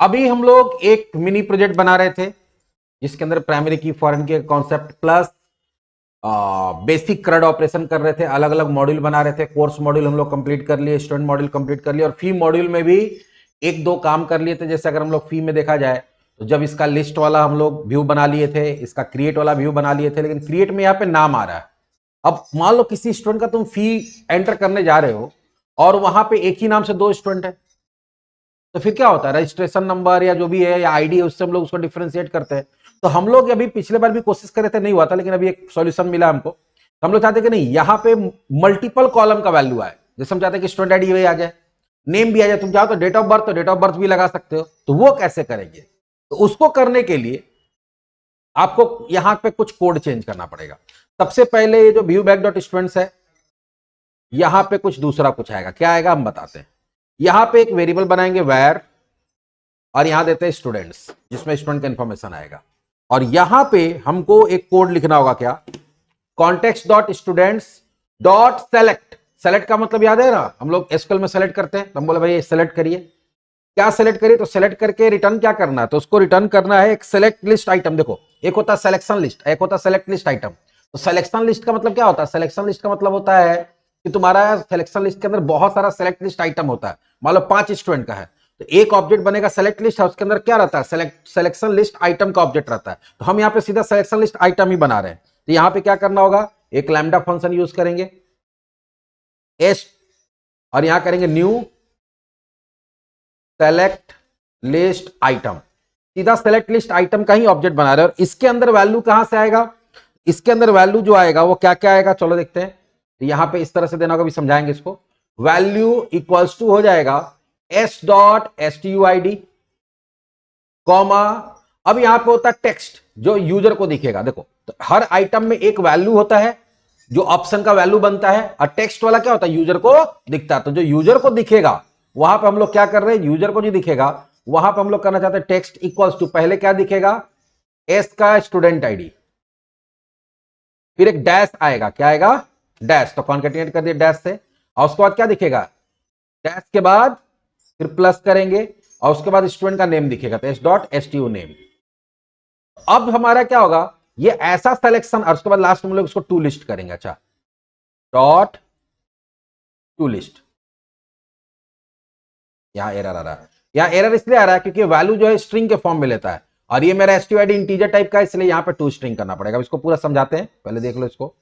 अभी हम लोग एक मिनी प्रोजेक्ट बना रहे थे जिसके अंदर प्राइमरी की फॉरेन की कॉन्सेप्ट प्लस बेसिक क्रड ऑपरेशन कर रहे थे, अलग अलग मॉड्यूल बना रहे थे। कोर्स मॉड्यूल हम लोग कंप्लीट कर लिए, स्टूडेंट मॉड्यूल कंप्लीट कर लिए और फी मॉड्यूल में भी एक दो काम कर लिए थे। जैसे अगर हम लोग फी में देखा जाए तो जब इसका लिस्ट वाला हम लोग व्यू बना लिए थे, इसका क्रिएट वाला व्यू बना लिए थे, लेकिन क्रिएट में यहाँ पे नाम आ रहा है। अब मान लो किसी स्टूडेंट का तुम फी एंटर करने जा रहे हो और वहां पे एक ही नाम से दो स्टूडेंट है, तो फिर क्या होता है, रजिस्ट्रेशन नंबर या जो भी है या आईडी है उससे हम लोग उसको डिफरेंशिएट करते हैं। तो हम लोग अभी पिछले बार भी कोशिश करे थे, नहीं हुआ था, लेकिन अभी एक सॉल्यूशन मिला हमको। तो हम लोग चाहते कि नहीं, यहाँ पे मल्टीपल कॉलम का वैल्यू आए। जैसे हम चाहते हैं कि स्टूडेंट आईडी वही आ जाए, नेम भी आ जाए, तुम चाहो तो डेट ऑफ बर्थ, तो डेट ऑफ बर्थ भी लगा सकते हो। तो वो कैसे करेंगे? तो उसको करने के लिए आपको यहां पे कुछ कोड चेंज करना पड़ेगा। सबसे पहले ये जो व्यू बैक डॉट स्टूडेंट्स है, यहां पे कुछ दूसरा कुछ आएगा। क्या आएगा हम बताते हैं। यहां पे एक वेरिएबल बनाएंगे where, और यहां देते हैं स्टूडेंट्स, जिसमें स्टूडेंट का इंफॉर्मेशन आएगा। और यहां पे हमको एक कोड लिखना होगा। क्या? Context dot students dot select. Select का मतलब याद है ना, हम लोग एसक्यूएल में सेलेक्ट करते हैं, तो हम बोले भाई सेलेक्ट करिए। क्या सेलेक्ट करिए? तो सेलेक्ट करके रिटर्न क्या करना है, तो उसको रिटर्न करना है एक सेलेक्ट लिस्ट आइटम। देखो, एक होता है सिलेक्शन लिस्ट, एक होता है सेलेक्ट लिस्ट आइटम। तो सिलेक्शन लिस्ट का मतलब क्या होता है? सिलेक्शन लिस्ट का मतलब होता है कि तुम्हारा सिलेक्शन लिस्ट के अंदर बहुत सारा सेलेक्ट लिस्ट आइटम होता है। मान लो 5 स्टूडेंट का है, तो एक ऑब्जेक्ट बनेगा सेलेक्ट लिस्ट है, उसके अंदर क्या रहता है? सिलेक्शन लिस्ट आइटम का ऑब्जेक्ट रहता है। तो हम यहाँ पे सीधा सिलेक्शन लिस्ट आइटम ही बना रहे हैं। तो यहाँ पे क्या करना होगा, एक लैम्डा फंक्शन यूज करेंगे एस, और यहां करेंगे न्यू सेलेक्ट लिस्ट आइटम। सीधा सेलेक्ट लिस्ट आइटम का ही ऑब्जेक्ट बना रहे हैं। और इसके अंदर वैल्यू कहां से आएगा? इसके अंदर वैल्यू जो आएगा वो क्या क्या आएगा, चलो देखते हैं। तो यहां पे इस तरह से देना होगा, भी समझाएंगे इसको। वैल्यू इक्वल्स टू हो जाएगा S dot S T U I D comma. अब यहां पे होता है टेक्स्ट, जो यूजर को दिखेगा। देखो, तो हर आइटम में एक वैल्यू होता है जो ऑप्शन का वैल्यू बनता है, और टेक्स्ट वाला क्या होता है? यूजर को दिखता है। तो जो यूजर को दिखेगा वहां पे हम लोग क्या कर रहे हैं, यूजर को जो दिखेगा वहां पे हम लोग करना चाहते हैं टेक्स्ट इक्वल्स टू, पहले क्या दिखेगा? एस का स्टूडेंट आईडी, फिर एक डैश आएगा। क्या आएगा? डैश। तो कॉन्केटिनेट कर दिया डैश से, और उसके बाद क्या दिखेगा? डैश के बाद फिर प्लस करेंगे, और उसके बाद स्टूडेंट का नेम दिखेगा, तो S dot S T U name. अब हमारा क्या होगा, ये ऐसा सिलेक्शन, और उसके बाद लास्ट में हम लोग इसको टू लिस्ट करेंगे। अच्छा, डॉट टू लिस्ट। यहां एरर आ रहा है। यहां एरर इसलिए आ रहा है क्योंकि वैल्यू जो है स्ट्रिंग के फॉर्म में लेता है, और ये मेरा एसटीआईडी इंटीजर टाइप का है, इसलिए यहां पे टू स्ट्रिंग करना पड़ेगा। इसको पूरा समझाते हैं, पहले देख लो इसको।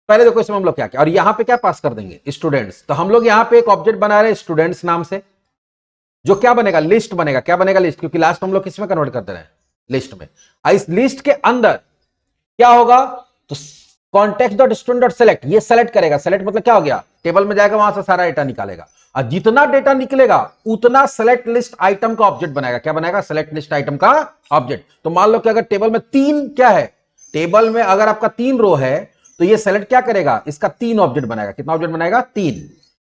पहले देखो इसमें हम लोग क्या क्या, और यहां पे क्या पास कर देंगे? स्टूडेंट्स। तो हम लोग यहां पे एक ऑब्जेक्ट बना रहे हैं स्टूडेंट्स नाम से, जो क्या बनेगा? लिस्ट बनेगा। क्या बनेगा? लिस्ट, क्योंकि लास्ट हम लोग किसमें कन्वर्ट करते रहे? लिस्ट में। इस लिस्ट के अंदर क्या होगा, तो context dot student dot select, ये सेलेक्ट करेगा। सेलेक्ट मतलब क्या हो गया? टेबल में जाएगा, वहां से सारा डेटा निकालेगा, और जितना डेटा निकलेगा उतना सेलेक्ट लिस्ट आइटम का ऑब्जेक्ट बनाएगा। क्या बनाएगा? सेलेक्ट लिस्ट आइटम का ऑब्जेक्ट। तो मान लो कि अगर टेबल में तीन क्या है, टेबल में अगर आपका 3 रो है, तो ये सेलेक्ट क्या करेगा? इसका 3 ऑब्जेक्ट बनाएगा। कितना ऑब्जेक्ट बनाएगा? 3।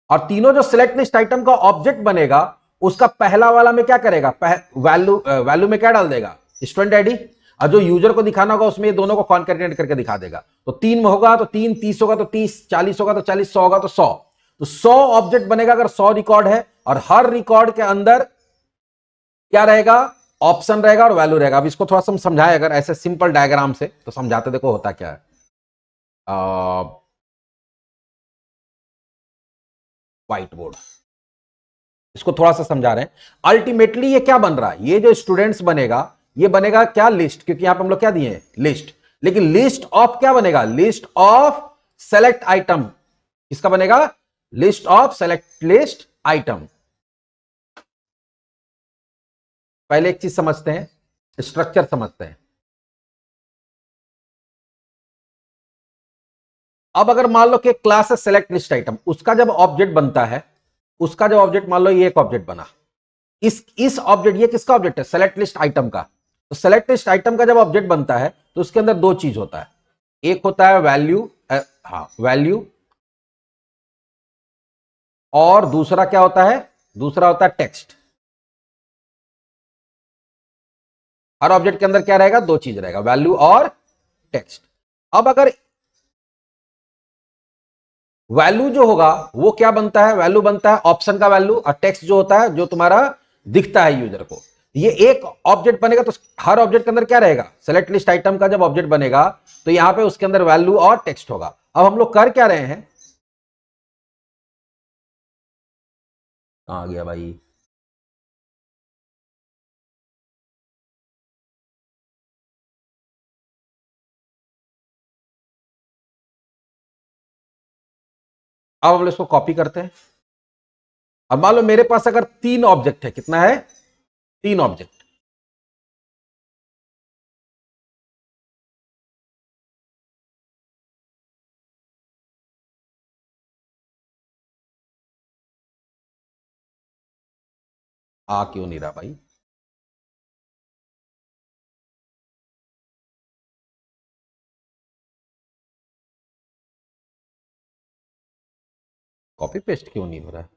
और तीनों जो सेलेक्ट लिस्ट आइटम का ऑब्जेक्ट बनेगा, उसका पहला वाला में क्या करेगा? वैल्यू में क्या डाल देगा? Student ID. और जो यूजर को दिखाना होगा उसमें ये दोनों को कॉन्कैटिनेट करके दिखा देगा। तो 3 में होगा तो 3, 30 होगा तो 30, 40 होगा तो 40, 100 होगा तो 100। तो 100 ऑब्जेक्ट बनेगा अगर 100 रिकॉर्ड है, और हर रिकॉर्ड के अंदर क्या रहेगा? ऑप्शन रहेगा और वैल्यू रहेगा। अब इसको थोड़ा सा समझाए अगर ऐसे सिंपल डायग्राम से, तो समझाते देखो होता क्या है। व्हाइट बोर्ड, इसको थोड़ा सा समझा रहे हैं। अल्टीमेटली ये क्या बन रहा है? ये जो स्टूडेंट्स बनेगा, ये बनेगा क्या? लिस्ट, क्योंकि यहां पे हम लोग क्या दिए? लिस्ट। लेकिन लिस्ट ऑफ क्या बनेगा? List of select item. किसका बनेगा? List of select list item. पहले एक चीज समझते हैं, स्ट्रक्चर समझते हैं। अब अगर मान लो कि क्लास है सेलेक्ट लिस्ट आइटम, उसका जब ऑब्जेक्ट बनता है, उसका जब ऑब्जेक्ट, मान लो ये एक ऑब्जेक्ट बना, इस ऑब्जेक्ट, ये किसका ऑब्जेक्ट है? सेलेक्ट लिस्ट आइटम का। तो सेलेक्ट लिस्ट आइटम का जब ऑब्जेक्ट बनता है तो उसके अंदर दो चीज होता है। एक होता है वैल्यू, हाँ वैल्यू, और दूसरा क्या होता है? दूसरा होता है टेक्स्ट। हर ऑब्जेक्ट के अंदर क्या रहेगा? दो चीज रहेगा, वैल्यू और टेक्स्ट। अब अगर वैल्यू जो होगा वो क्या बनता है, वैल्यू बनता है ऑप्शन का वैल्यू, और टेक्स्ट जो होता है जो तुम्हारा दिखता है यूजर को। ये एक ऑब्जेक्ट बनेगा तो हर ऑब्जेक्ट के अंदर क्या रहेगा, सेलेक्ट लिस्ट आइटम का जब ऑब्जेक्ट बनेगा तो यहां पे उसके अंदर वैल्यू और टेक्स्ट होगा। अब हम लोग कर क्या रहे हैं, आ गया भाई, अब हम लोग इसको कॉपी करते हैं। अब मान लो मेरे पास अगर 3 ऑब्जेक्ट है, कितना है, 3 ऑब्जेक्ट। आ क्यों नहीं रहा भाई, कॉपी पेस्ट क्यों नहीं हो रहा है,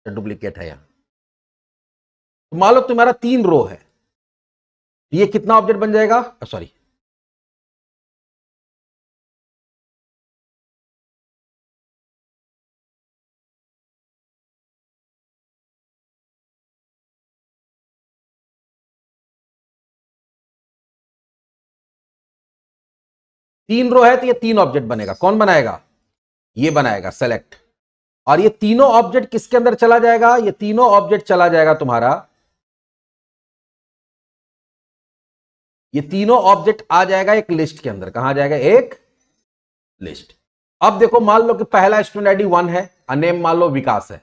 डुप्लीकेट है यहां। तो मान लो तुम्हारा 3 रो है, ये कितना ऑब्जेक्ट बन जाएगा, सॉरी 3 रो है तो ये 3 ऑब्जेक्ट बनेगा, कौन बनाएगा, ये बनाएगा सेलेक्ट। और ये तीनों ऑब्जेक्ट किसके अंदर चला जाएगा, ये तीनों ऑब्जेक्ट चला जाएगा तुम्हारा, ये तीनों ऑब्जेक्ट आ जाएगा एक लिस्ट के अंदर, कहां जाएगा, एक लिस्ट। अब देखो मान लो कि पहला स्टूडेंट आईडी 1 है और नेम मान लो विकास है,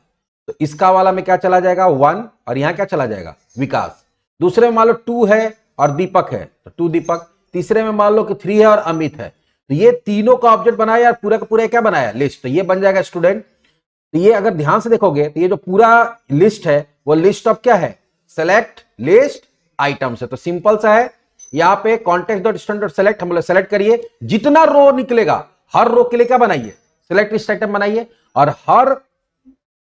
तो इसका वाला में क्या चला जाएगा 1, और यहां क्या चला जाएगा विकास। दूसरे में मान लो 2 है और दीपक है तो 2 दीपक। तीसरे में मान लो कि 3 है और अमित है, तो ये तीनों का ऑब्जेक्ट बनाया यार, पूरा का पूरा क्या बनाया, लिस्ट, तो ये बन जाएगा स्टूडेंट। तो ये अगर ध्यान से देखोगे तो ये जो पूरा लिस्ट है वो लिस्ट ऑफ क्या है, सेलेक्ट लिस्ट आइटम्स है। तो सिंपल सा है, यहां पे context dot student dot select हम लोग सेलेक्ट करिए, जितना रो निकलेगा हर रो के लिए क्या बनाइए, सेलेक्ट लिस्ट आइटम बनाइए, और हर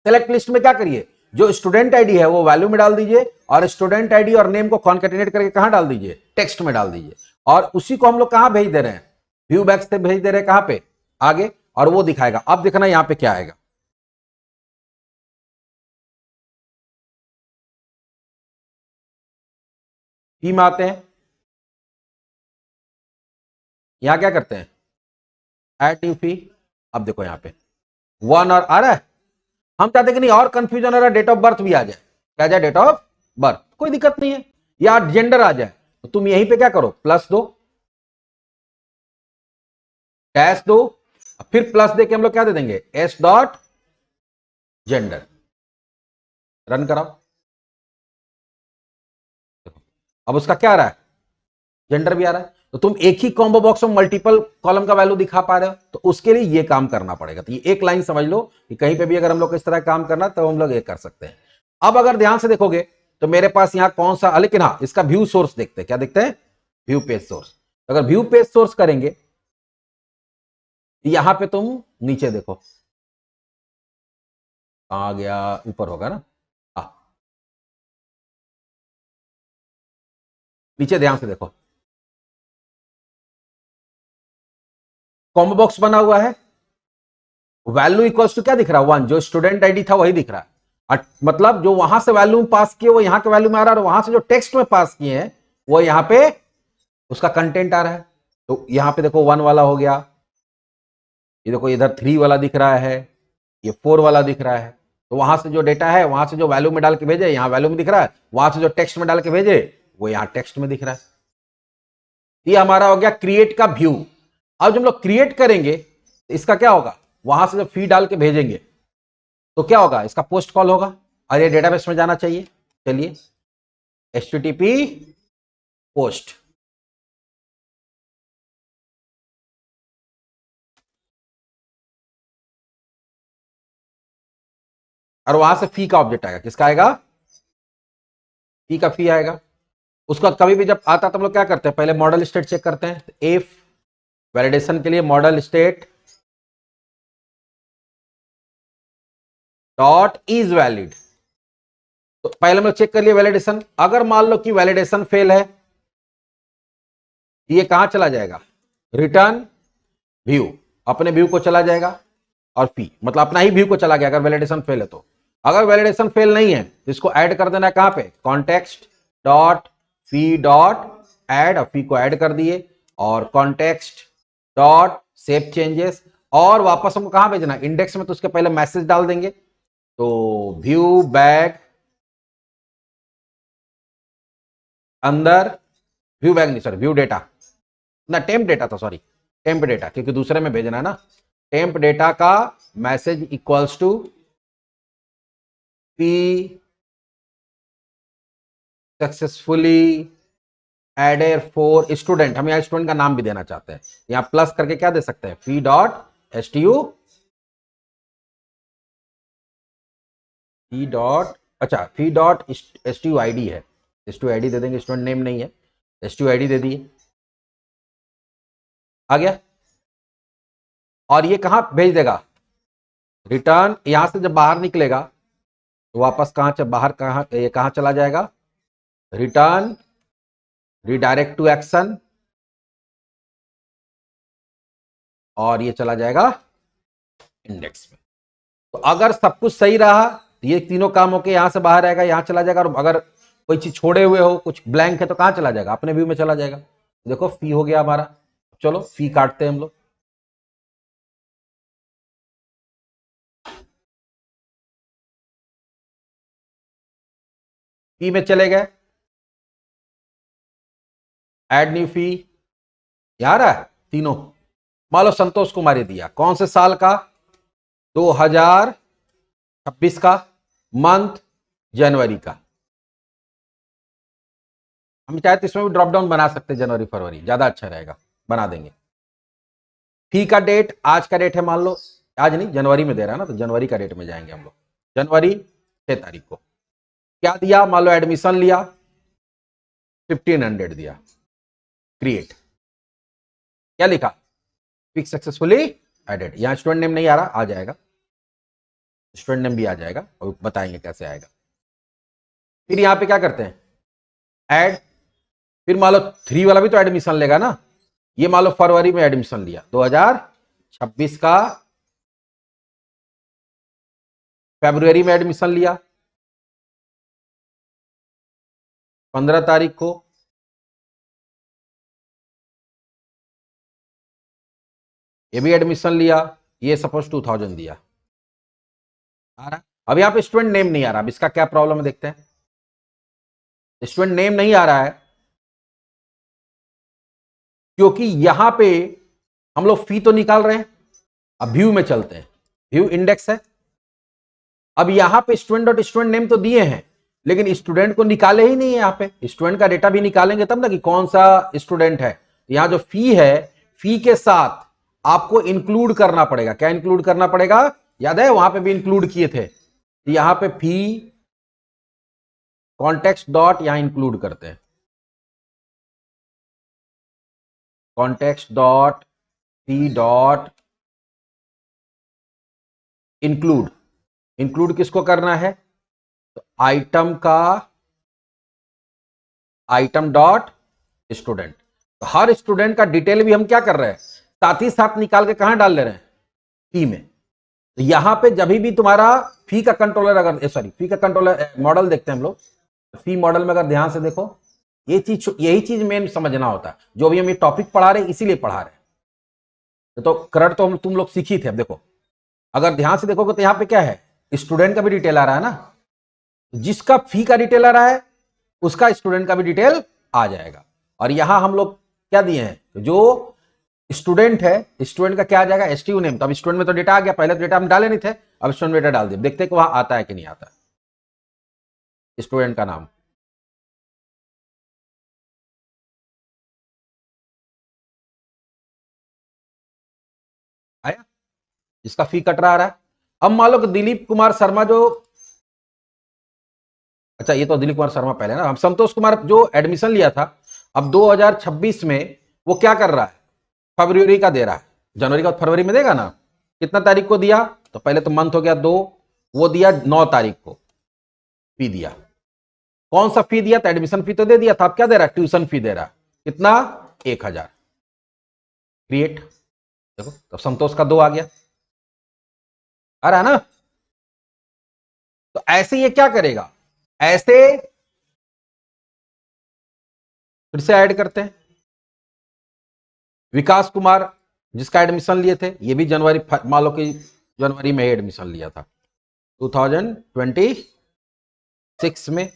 सेलेक्ट लिस्ट में क्या करिए, जो स्टूडेंट आईडी है वो वैल्यू में डाल दीजिए, और स्टूडेंट आईडी और नेम को कॉन्केटिनेट करके कहां डाल दीजिए, टेक्स्ट में डाल दीजिए। और उसी को हम लोग कहां भेज दे रहे हैं, व्यू बैक से भेज दे रहे हैं, कहां पे, आगे, और वो दिखाएगा। अब देखना यहां पे क्या आएगा, पी में आते हैं, यहां क्या करते हैं, ऐड न्यू फी। अब देखो यहां पे 1 और आ रहा है, हम चाहते हैं कि नहीं और कंफ्यूजन हो रहा है, डेट ऑफ बर्थ भी आ जाए, क्या जाए, डेट ऑफ बर्थ, कोई दिक्कत नहीं है, या जेंडर आ जाए, तो तुम यहीं पे क्या करो, प्लस दो, डैश दो, फिर प्लस दे के हम लोग क्या दे देंगे, एस डॉट जेंडर, रन कराओ। अब उसका क्या आ रहा है, जेंडर भी आ रहा है। तो तुम एक ही कॉम्बो बॉक्स में मल्टीपल कॉलम का वैल्यू दिखा पा रहे हो, तो उसके लिए ये काम करना पड़ेगा। तो ये एक लाइन समझ लो कि कहीं पे भी अगर हम लोग इस तरह काम करना तो हम लोग ये कर सकते हैं। अब अगर ध्यान से देखोगे तो मेरे पास यहां कौन सा, लेकिन हाँ इसका व्यू सोर्स देखते हैं, क्या देखते हैं, व्यू पेज सोर्स। अगर व्यू पेज सोर्स करेंगे, यहां पे तुम नीचे देखो, आ गया, ऊपर होगा ना, आ, नीचे ध्यान से देखो, कॉम्बो बॉक्स बना हुआ है, वैल्यू इक्वल्स टू क्या दिख रहा है, 1, जो स्टूडेंट आईडी था वही दिख रहा है। मतलब जो वहां से वैल्यू पास किए वो यहां के वैल्यू में आ रहा है, और वहां से जो टेक्स्ट में पास किए हैं वो यहां पे उसका कंटेंट आ रहा है। तो यहां पे देखो 1 वाला हो गया, ये देखो इधर 3 वाला दिख रहा है, ये 4 वाला दिख रहा है। तो वहां से जो डेटा है, वहां से जो वैल्यू में डाल के भेजे यहां वैल्यू में दिख रहा है, वहां से जो टेक्स्ट में डाल के भेजे वो यहां टेक्स्ट में दिख रहा है। ये हमारा हो गया क्रिएट का व्यू। अब जब हम लोग क्रिएट करेंगे तो इसका क्या होगा, वहां से जब फी डाल के भेजेंगे तो क्या होगा, इसका पोस्ट कॉल होगा और ये डेटाबेस में जाना चाहिए। चलिए HTTP पोस्ट, और वहां से फी का ऑब्जेक्ट आएगा, किसका आएगा, फी का फी आएगा। उसका कभी भी जब आता तो हम लोग क्या करते हैं, पहले मॉडल स्टेट चेक करते हैं, इफ वैलिडेशन के लिए model state dot is valid. तो पहले हम लोग चेक कर लिए वैलिडेशन। अगर मान लो कि वैलिडेशन फेल है, ये कहां चला जाएगा, रिटर्न व्यू, अपने व्यू को चला जाएगा, और फी मतलब अपना ही व्यू को चला गया अगर वैलिडेशन फेल है तो। अगर वैलिडेशन फेल नहीं है तो इसको ऐड कर देना है कहां पे, context dot fee dot add, और फी को ऐड कर दिए, और कॉन्टेक्स्ट डॉट सेव चेंजेस, और वापस हमको कहां भेजना, इंडेक्स में, तो उसके पहले मैसेज डाल देंगे, तो व्यू बैग अंदर, व्यू बैग नहीं सर, व्यू डेटा ना, टेम्प डेटा था, सॉरी टेम्प डेटा, क्योंकि दूसरे में भेजना है ना। टेम्प डेटा का message equals to P successfully added for student. हम यहाँ स्टूडेंट का नाम भी देना चाहते हैं, यहाँ प्लस करके क्या दे सकते हैं, fee dot S T U, fee dot, अच्छा fee dot S T U I D है, S T U I D दे देंगे, स्टूडेंट नेम नहीं है, S T U I D दे दिए, आ गया। और ये कहां भेज देगा, रिटर्न, यहां से जब बाहर निकलेगा तो वापस कहां से बाहर, कहां ये कहां चला जाएगा, रिटर्न रिडायरेक्ट टू एक्शन, और ये चला जाएगा इंडेक्स में। तो अगर सब कुछ सही रहा तो ये तीनों काम होके यहां से बाहर आएगा, यहां चला जाएगा, और अगर कोई चीज छोड़े हुए हो, कुछ ब्लैंक है, तो कहां चला जाएगा, अपने व्यू में चला जाएगा। देखो फी हो गया हमारा, चलो फी काटते हैं हम लोग, फी में चले गए, ऐड न्यू फी, यार है तीनों, मान लो संतोष कुमार दिया, कौन से साल का, 2026 का, मंथ जनवरी का। हम चाहे तो इसमें भी ड्रॉप डाउन बना सकते हैं, जनवरी फरवरी ज्यादा अच्छा रहेगा, बना देंगे। फी का डेट, आज का डेट है मान लो, आज नहीं जनवरी में दे रहा है ना, तो जनवरी का डेट में जाएंगे हम लोग, जनवरी 6 तारीख को क्या दिया, मान लो एडमिशन लिया 1500 दिया, क्रिएट, क्या लिखा, फिक्स सक्सेसफुली एडेड, यहां स्टूडेंट नेम नहीं आ रहा, आ जाएगा, स्टूडेंट नेम भी आ जाएगा, और बताएंगे कैसे आएगा। फिर यहां पे क्या करते हैं, ऐड, फिर मान लो 3 वाला भी तो एडमिशन लेगा ना, ये मान लो फरवरी में एडमिशन लिया 2026 का, फरवरी में एडमिशन लिया 15 तारीख को, ये भी एडमिशन लिया, ये सपोज 2000 दिया, आ रहा। अब यहां पे स्टूडेंट नेम नहीं आ रहा, अब इसका क्या प्रॉब्लम है देखते हैं। स्टूडेंट नेम नहीं आ रहा है क्योंकि यहां पे हम लोग फी तो निकाल रहे हैं। अब व्यू में चलते हैं, व्यू इंडेक्स है, अब यहां पे स्टूडेंट डॉट स्टूडेंट नेम तो दिए हैं, लेकिन स्टूडेंट को निकाले ही नहीं है, यहां पे स्टूडेंट का डेटा भी निकालेंगे तब ना कि कौन सा स्टूडेंट है। यहां जो फी है, फी के साथ आपको इंक्लूड करना पड़ेगा, क्या इंक्लूड करना पड़ेगा, याद है वहां पे भी इंक्लूड किए थे, यहां पे फी कॉन्टेक्स्ट डॉट यहां इंक्लूड करते हैं, context dot fee dot include, include किसको करना है, तो आइटम का, आइटम डॉट स्टूडेंट, तो हर स्टूडेंट का डिटेल भी हम क्या कर रहे हैं, साथ ही साथ निकाल के कहां डाल ले रहे हैं, फी में। तो यहां पे जब भी तुम्हारा फी का कंट्रोलर, अगर सॉरी फी का कंट्रोलर मॉडल देखते हैं हम लोग, फी मॉडल में अगर ध्यान से देखो, ये चीज, यही चीज मेन समझना होता है, जो भी हम ये टॉपिक पढ़ा रहे हैं इसीलिए पढ़ा रहे हैं। तो करंट तो हम तुम लोग सीखी थे, अब देखो अगर ध्यान से देखोगे तो यहां पे क्या है, स्टूडेंट का भी डिटेल आ रहा है ना, जिसका फी का डिटेल आ रहा है उसका स्टूडेंट का भी डिटेल आ जाएगा। और यहां हम लोग क्या दिए हैं, जो स्टूडेंट है, स्टूडेंट का क्या आ जाएगा, एसटीयू नेम, तो अब स्टूडेंट में तो डेटा आ गया, पहले तो डेटा हम डाले नहीं थे, अब स्टूडेंट डेटा डाल दिए, देखते हैं कि वहां आता है कि नहीं आता स्टूडेंट का नाम। आया, इसका फी कट रहा है। अब मान लो कि दिलीप कुमार शर्मा जो, अच्छा ये तो दिलीप कुमार शर्मा पहले ना, हम संतोष कुमार जो एडमिशन लिया था, अब 2026 में वो क्या कर रहा है, फरवरी का दे रहा है, जनवरी का फरवरी में देगा ना, कितना तारीख को दिया, तो पहले तो मंथ हो गया 2, वो दिया 9 तारीख को फी दिया। कौन सा फी दिया था? एडमिशन फी तो दे दिया था, अब क्या दे रहा है? ट्यूशन फी दे रहा है। कितना? 1000। क्रिएट, देखो तो संतोष का 2 आ गया, आ रहा है ना? तो ऐसे ये क्या करेगा, ऐसे फिर से ऐड करते हैं। विकास कुमार जिसका एडमिशन लिए थे, ये भी जनवरी, मान लो कि जनवरी में एडमिशन लिया था 2026 में,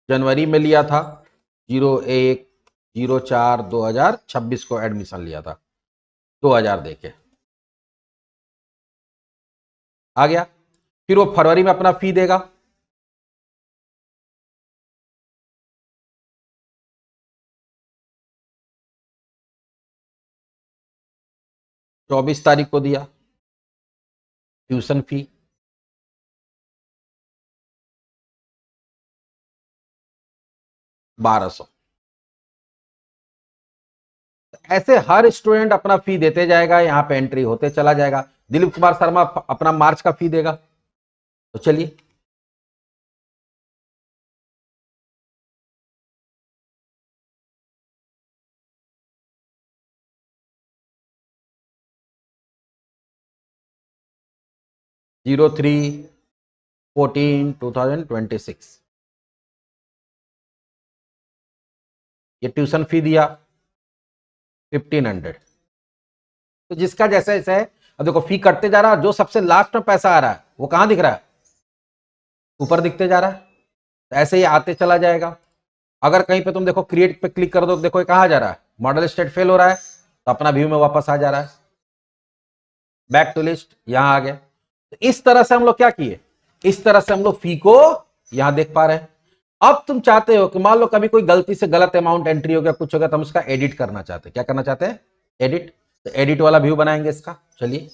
जनवरी में लिया था, 01/04/2026 को एडमिशन लिया था, 2000 देके आ गया। फिर वो फरवरी में अपना फी देगा, चौबीस तारीख को दिया ट्यूशन फी, ₹1200। ऐसे हर स्टूडेंट अपना फी देते जाएगा, यहां पे एंट्री होते चला जाएगा। दिलीप कुमार शर्मा अपना मार्च का फी देगा, तो चलिए जीरो 3/14/2026 ये ट्यूशन फी दिया 1500। तो जिसका जैसा जैसा है, अब देखो फी कटते जा रहा है, जो सबसे लास्ट में पैसा आ रहा है वो कहां दिख रहा है? ऊपर दिखते जा रहा है। तो ऐसे ही आते चला जाएगा। अगर कहीं पे तुम देखो क्रिएट पे क्लिक कर दो, देखो ये कहां जा रहा है? मॉडल स्टेट फेल हो रहा है, तो अपना व्यू में वापस आ जा रहा है, बैक टू लिस्ट, यहां आ गया। तो इस तरह से हम लोग क्या किए, इस तरह से हम लोग फी को यहां देख पा रहे हैं। अब तुम चाहते हो कि मान लो कभी कोई गलती से गलत अमाउंट एंट्री हो गया, कुछ हो गया, तो हम उसका एडिट करना चाहते हैं। क्या करना चाहते हैं? एडिट। तो एडिट वाला व्यू बनाएंगे इसका, चलिए।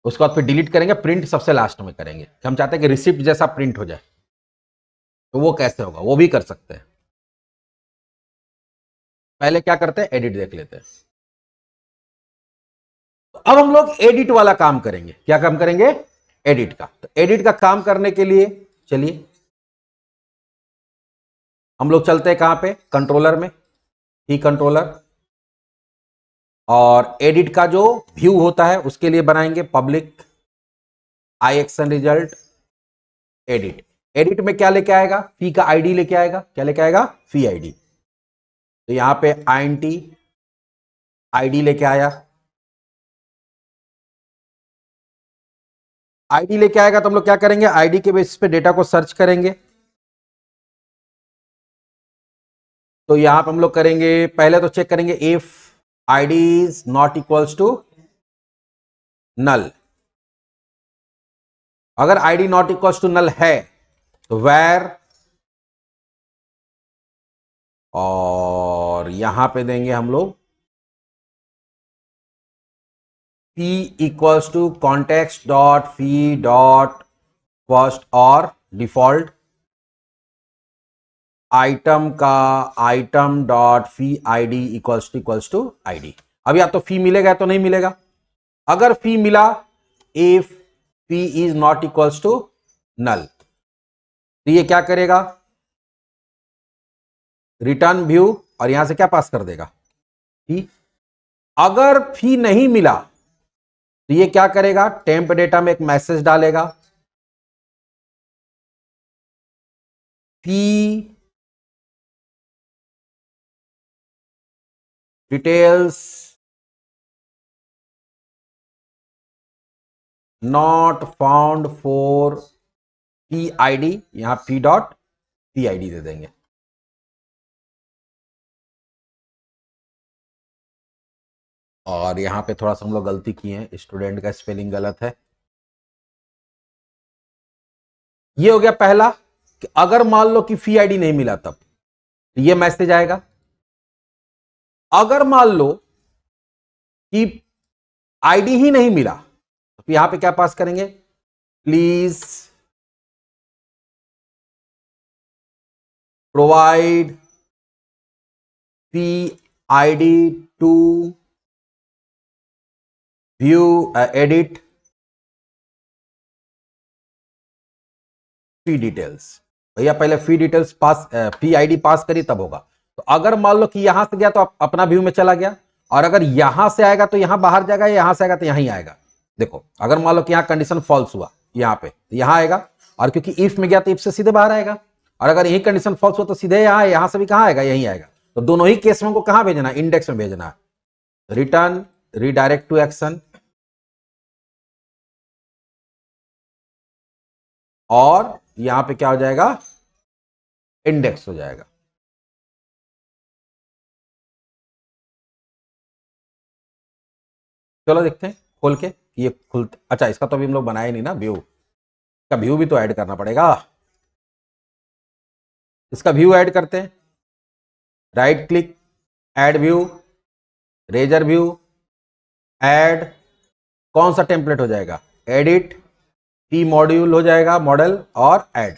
उसके बाद फिर डिलीट करेंगे, प्रिंट सबसे लास्ट में करेंगे। हम चाहते हैं कि रिसिप्ट जैसा प्रिंट हो जाए, तो वो कैसे होगा, वो भी कर सकते हैं। पहले क्या करते हैं, एडिट देख लेते हैं। तो अब हम लोग एडिट वाला काम करेंगे। क्या काम करेंगे? एडिट का। तो एडिट का काम करने के लिए चलिए हम लोग चलते हैं कहां पे? कंट्रोलर में, ही कंट्रोलर। और एडिट का जो व्यू होता है उसके लिए बनाएंगे पब्लिक आई एक्शन रिजल्ट एडिट। एडिट में क्या लेके आएगा? फी का आईडी लेके आएगा। क्या लेके आएगा? फी आईडी। तो यहां पे INT आईडी लेके आया। आईडी लेके आएगा तो हम लोग क्या करेंगे, आईडी के बेसिस पे डेटा को सर्च करेंगे। तो यहां पर हम लोग करेंगे, पहले तो चेक करेंगे if ID is not equals to null. अगर ID not equals to null है तो वेर, और यहां पे देंगे हम लोग p equals to context dot fee dot first और डिफॉल्ट आइटम का item dot fee ID equals to ID. अब या तो फी मिलेगा तो नहीं मिलेगा। अगर फी मिला, if fee is not equals to null, तो ये क्या करेगा? रिटर्न व्यू, और यहां से क्या पास कर देगा? फी। अगर फी नहीं मिला तो ये क्या करेगा? टेम्प डेटा में एक मैसेज डालेगा, फी details not found for fee ID, यहां फी डॉट फी आईडी दे देंगे। और यहां पे थोड़ा सा हम लोग गलती किए हैं, स्टूडेंट का स्पेलिंग गलत है। ये हो गया पहला, कि अगर मान लो कि फी आईडी नहीं मिला तब तो ये मैसेज आएगा। अगर मान लो कि आईडी ही नहीं मिला तो यहां पे क्या पास करेंगे? Please provide fee ID to view edit fee details. भैया पहले फी डिटेल्स पास, फी आईडी पास करी तब होगा। तो अगर मान लो कि यहां से गया तो अपना व्यू में चला गया, और अगर यहां से आएगा तो यहां बाहर जाएगा, यहां से आएगा तो यहीं आएगा। देखो अगर मान लो कि यहां कंडीशन फॉल्स हुआ यहां पे, तो यहां आएगा, और क्योंकि इफ में गया तो इफ से सीधे बाहर आएगा, और अगर यही कंडीशन फॉल्स हुआ तो सीधे यहां से भी कहां आएगा, यहीं आएगा। तो दोनों ही केस में हमको कहां भेजना है, इंडेक्स में भेजना है। रिटर्न रीडायरेक्ट टू एक्शन, और यहां पे क्या हो जाएगा, इंडेक्स हो जाएगा। चलो देखते हैं खोल के ये खुलता। अच्छा इसका तो अभी हम लोग बनाए नहीं ना व्यू, इसका व्यू भी तो ऐड करना पड़ेगा। इसका व्यू ऐड करते हैं, right click, add view, razor view, add, कौन सा टेम्पलेट हो जाएगा, एडिट, पी मॉड्यूल हो जाएगा, मॉडल, और ऐड।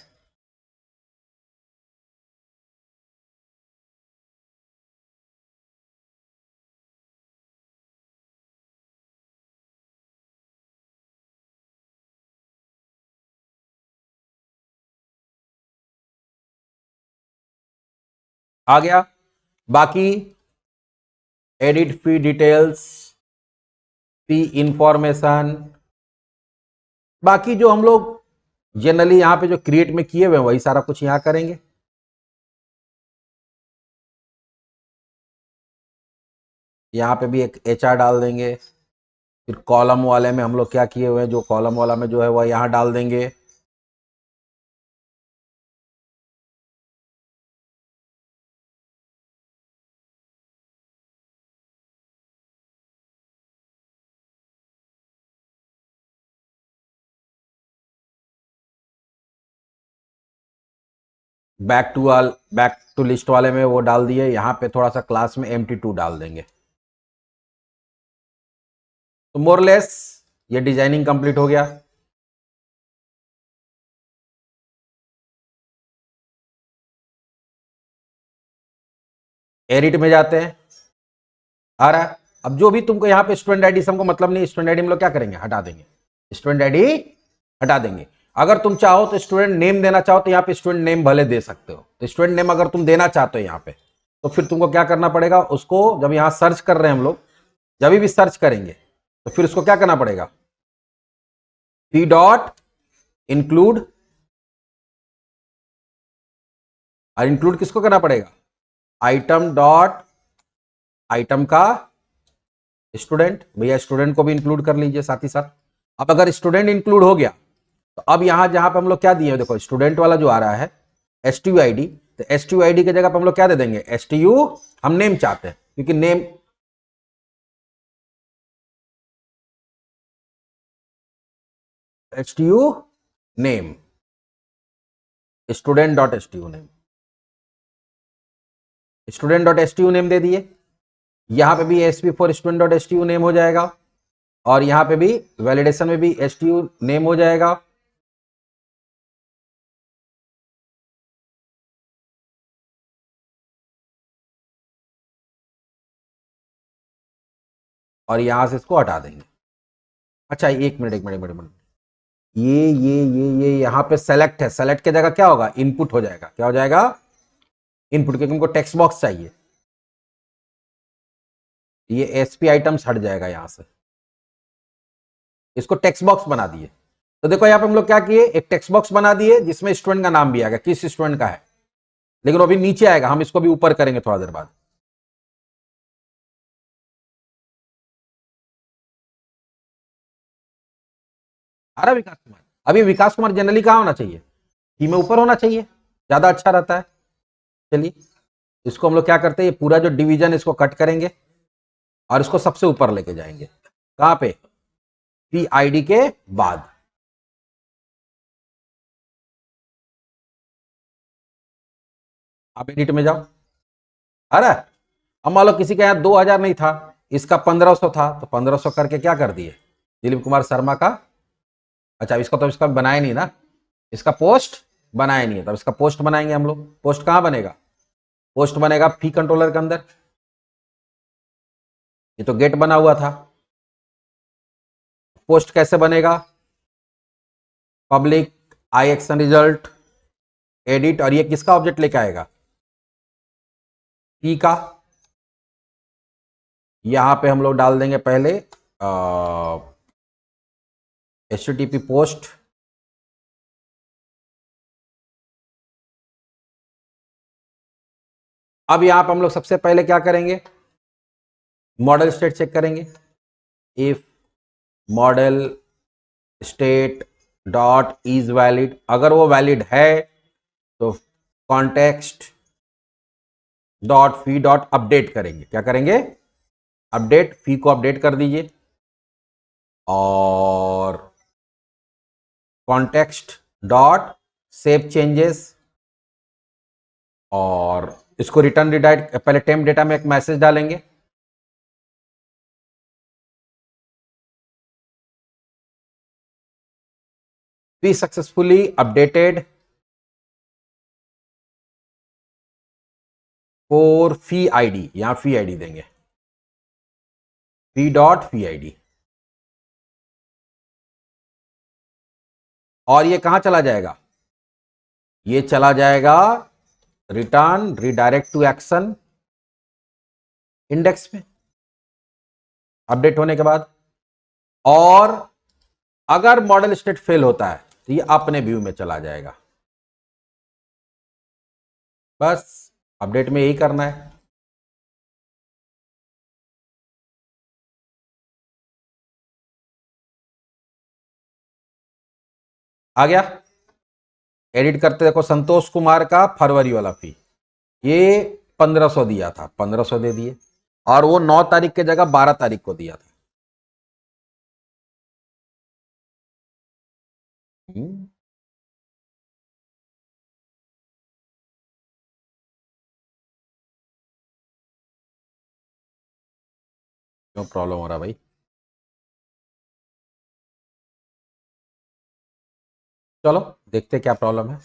आ गया। बाकी एडिट फी डिटेल्स, फी इंफॉर्मेशन, बाकी जो हम लोग जनरली यहां पे जो क्रिएट में किए हुए हैं वही सारा कुछ यहां करेंगे। यहां पे भी एक एचआर डाल देंगे। फिर कॉलम वाले में हम लोग क्या किए हुए हैं, जो कॉलम वाला में जो है वह यहां डाल देंगे। बैक टू लिस्ट वाले में वो डाल दिए। यहां पे थोड़ा सा क्लास में empty2 डाल देंगे। तो मोरलेस ये डिजाइनिंग कंप्लीट हो गया। एडिट में जाते हैं, आ रहा है। अब जो भी तुमको यहाँ पे स्टूडेंट आईडी से हमको मतलब नहीं, स्टूडेंट आईडी हम लोग क्या करेंगे, हटा देंगे। स्टूडेंट आईडी हटा देंगे। अगर तुम चाहो तो स्टूडेंट नेम देना चाहो तो यहाँ पे स्टूडेंट नेम भले दे सकते हो। तो स्टूडेंट नेम अगर तुम देना चाहते हो यहाँ पे, तो फिर तुमको क्या करना पड़ेगा, उसको जब यहाँ सर्च कर रहे हैं हम लोग, जब भी सर्च करेंगे तो फिर उसको क्या करना पड़ेगा, पी डॉट इंक्लूड, और इंक्लूड किसको करना पड़ेगा, आइटम डॉट, आइटम का स्टूडेंट। भैया स्टूडेंट को भी इंक्लूड कर लीजिए साथ ही साथ। अब अगर स्टूडेंट इंक्लूड हो गया तो अब यहां जहां पे हम लोग क्या दिए, देखो स्टूडेंट वाला जो आ रहा है S T U I D, तो S T U I D की जगह पे हम लोग क्या दे देंगे, एस टी यू, हम नेम चाहते हैं क्योंकि name, S T U name, student dot S T U name, student dot S T U name दे दिए। यहां पे भी S P for student dot S T U name हो जाएगा, और यहां पे भी वैलिडेशन में भी एस टी यू नेम हो जाएगा। और यहां से इसको हटा देंगे। अच्छा एक मिनट एक मिनट एक मिनट एक मिनट। ये यहां पे सेलेक्ट है, सेलेक्ट की जगह क्या होगा, इनपुट हो जाएगा। क्या हो जाएगा, इनपुट, क्योंकि हमको टेक्स्ट बॉक्स चाहिए। ये एसपी आइटम्स हट जाएगा यहां से, इसको टेक्स्ट बॉक्स बना दिए। तो देखो यहां पे हम लोग क्या किए, एक टेक्स्ट बॉक्स बना दिए जिसमें स्टूडेंट का नाम भी आएगा, किस स्टूडेंट का है, लेकिन वो अभी नीचे आएगा, हम इसको भी ऊपर करेंगे थोड़ा देर बाद। आ रहा विकास कुमार, अभी विकास कुमार जनरली कहां होना चाहिए, की में ऊपर होना चाहिए, ज्यादा अच्छा रहता है। चलिए इसको हम लोग क्या करते हैं, ये पूरा जो डिवीजन इसको कट करेंगे और इसको सबसे ऊपर लेके जाएंगे, कहां पे, पी आईडी के बाद। आप एडिट में जाओ। अरे अब मान लो किसी का यहाँ 2000 नहीं था, इसका 1500 था, तो 1500 करके क्या कर दिए, दिलीप कुमार शर्मा का। अच्छा इसका तो इसका बनाया नहीं ना, इसका पोस्ट बनाया नहीं है, तब इसका पोस्ट बनाएंगे हम लोग। पोस्ट कहां बनेगा, पोस्ट बनेगा फी कंट्रोलर के अंदर। ये तो गेट बना हुआ था, पोस्ट कैसे बनेगा, पब्लिक आई एक्शन रिजल्ट, एडिट, और ये किसका ऑब्जेक्ट लेके आएगा, पी का। यहां पे हम लोग डाल देंगे पहले HTTP पोस्ट, अब यहां पे हम लोग सबसे पहले क्या करेंगे, मॉडल स्टेट चेक करेंगे। If model state dot is valid, अगर वो वैलिड है तो context dot fee dot update करेंगे। क्या करेंगे, अपडेट, फी को अपडेट कर दीजिए, और कॉन्टेक्स्ट डॉट सेव चेंजेस, और इसको रिटर्न रिडायरेक्ट, पहले टेम्प डेटा में एक मैसेज डालेंगे, we successfully updated for fee ID, यहां फी आईडी देंगे, फी डॉट फी आईडी, और ये कहां चला जाएगा, ये चला जाएगा return redirect to action index में अपडेट होने के बाद। और अगर मॉडल स्टेट फेल होता है तो ये अपने व्यू में चला जाएगा। बस अपडेट में यही करना है। आ गया, एडिट करते देखो, संतोष कुमार का फरवरी वाला फी ये 1500 दिया था, 1500 दे दिए, और वो 9 तारीख की जगह 12 तारीख को दिया था। क्यों प्रॉब्लम हो रहा भाई, चलो देखते क्या प्रॉब्लम है।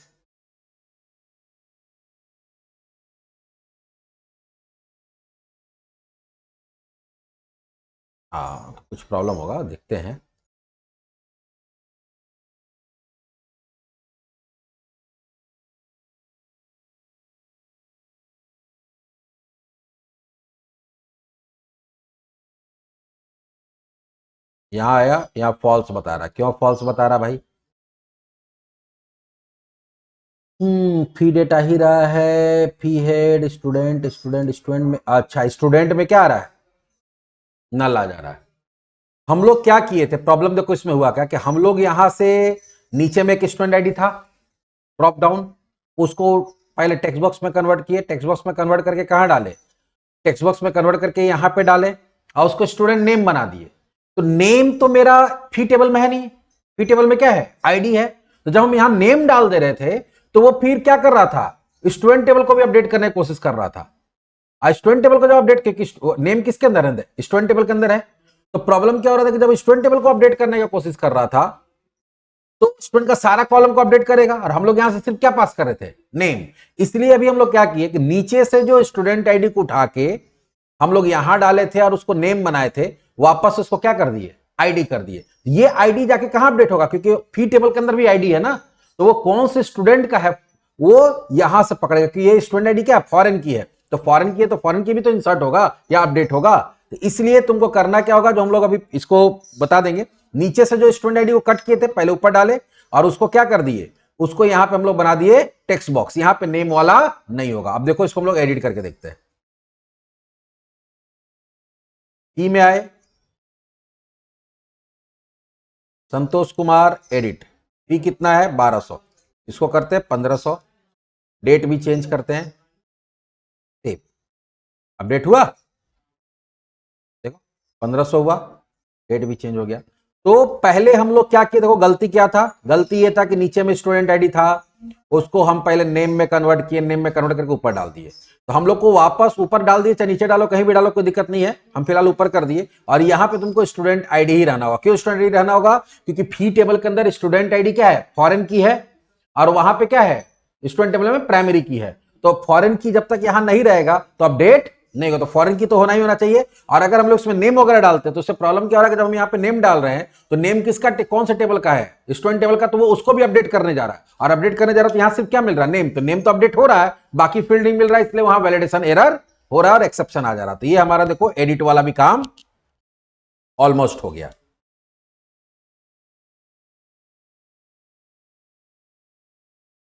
हाँ कुछ प्रॉब्लम होगा, देखते हैं। यहां आया, यहां फॉल्स बता रहा, क्यों फॉल्स बता रहा भाई, फी डेटा ही रहा है, फी हेड स्टूडेंट स्टूडेंट स्टूडेंट में, अच्छा स्टूडेंट में क्या आ रहा है, नल आ जा रहा है। हम लोग क्या किए थे, प्रॉब्लम देखो इसमें हुआ क्या कि हम लोग यहां से नीचे में एक स्टूडेंट आईडी था ड्रॉप डाउन, उसको पहले टेक्स्ट बॉक्स में कन्वर्ट किए, टेक्स्ट बॉक्स में कन्वर्ट करके कहां डाले, टेक्स्ट बॉक्स में कन्वर्ट करके यहां पे डाले, और उसको स्टूडेंट नेम बना दिए। तो नेम तो मेरा फी टेबल में है नहीं, फी टेबल में क्या है, आईडी है। तो जब हम यहां नेम डाल दे रहे थे तो वो फिर क्या कर रहा था, स्टूडेंट टेबल को भी अपडेट करने की कोशिश कर रहा था। स्टूडेंट टेबल को जब अपडेट, नेम किसके अंदर है, स्टूडेंट टेबल के अंदर है। तो प्रॉब्लम क्या हो रहा था कि जब स्टूडेंट टेबल को अपडेट करने की कोशिश कर रहा था तो स्टूडेंट का सारा कॉलम को अपडेट करेगा, और हम लोग यहां से सिर्फ क्या पास कर रहे थे, नेम। इसलिए अभी हम लोग क्या किए कि नीचे से जो स्टूडेंट आईडी को उठा के हम लोग यहां डाले थे और उसको नेम बनाए थे, वापस उसको क्या कर दिए, आईडी कर दिए। ये आईडी जाके कहां अपडेट होगा, क्योंकि फी टेबल के अंदर भी आईडी है ना, तो वो कौन से स्टूडेंट का है वो यहां से पकड़ेगा कि ये स्टूडेंट आईडी क्या है, फॉरेन की है, तो फॉरेन की है तो फॉरेन की भी तो इंसर्ट होगा या अपडेट होगा। तो इसलिए तुमको करना क्या होगा, जो हम लोग अभी इसको बता देंगे, नीचे से जो स्टूडेंट आईडी को कट किए थे पहले ऊपर डाले, और उसको क्या कर दिए, उसको यहां पे हम लोग बना दिए टेक्स्ट बॉक्स, यहां पे नेम वाला नहीं होगा। अब देखो इसको हम लोग एडिट करके देखते हैं। ई में आए, संतोष कुमार एडिट, फी कितना है 1200, इसको करते हैं 1500, डेट भी चेंज करते हैं, सेव, अपडेट हुआ, देखो 1500 हुआ, डेट भी चेंज हो गया। तो पहले हम लोग क्या किए, देखो गलती क्या था, गलती ये था कि नीचे में स्टूडेंट आईडी था, उसको हम पहले नेम में कन्वर्ट किए, नेम में कन्वर्ट करके ऊपर डाल दिए। तो हम लोग को वापस ऊपर डाल दिए, चाहे नीचे डालो, कहीं भी डालो, कोई दिक्कत नहीं है, हम फिलहाल ऊपर कर दिए। और यहां पे तुमको स्टूडेंट आईडी ही रहना होगा। क्यों स्टूडेंट आईडी रहना होगा, क्योंकि फी टेबल के अंदर स्टूडेंट आईडी क्या है, फॉरेन की है, और वहां पे क्या है, स्टूडेंट टेबल में प्राइमरी की है। तो फॉरेन की जब तक यहां नहीं रहेगा तो अपडेट नहीं होगा, तो फॉरेन की तो होना ही होना चाहिए। और अगर हम लोग इसमें नेम वगैरह डालते हैं तो उससे प्रॉब्लम क्या हो रहा है कि जब हम यहाँ पे नेम डाल रहे हैं तो नेम किसका, कौन से टेबल का है, स्टूडेंट टेबल का, तो वो उसको भी अपडेट करने जा रहा है, और अपडेट करने जा रहा है तो यहाँ सिर्फ क्या मिल रहा है, नेम, तो नेम तो अपडेट हो रहा है, बाकी फील्ड नहीं मिल रहा है, इसलिए वहां वैलिडेशन एरर हो रहा है और एक्सेप्शन आ जा रहा है। तो ये हमारा देखो एडिट वाला भी काम ऑलमोस्ट हो गया।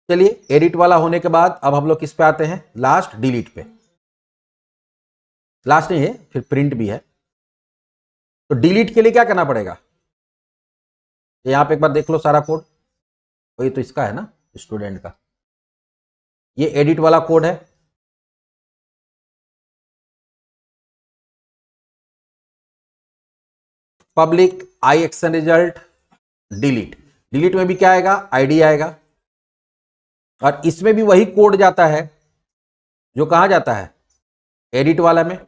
चलिए, एडिट वाला होने के बाद अब हम लोग किस पे आते हैं, लास्ट डिलीट पे। लास्ट नहीं है, फिर प्रिंट भी है। तो डिलीट के लिए क्या करना पड़ेगा, यहां पे एक बार देख लो सारा कोड, वही तो इसका है ना, स्टूडेंट का, ये एडिट वाला कोड है। पब्लिक आई एक्शन रिजल्ट डिलीट, डिलीट में भी क्या आएगा, आईडी आएगा, और इसमें भी वही कोड जाता है जो कहां जाता है, एडिट वाला में,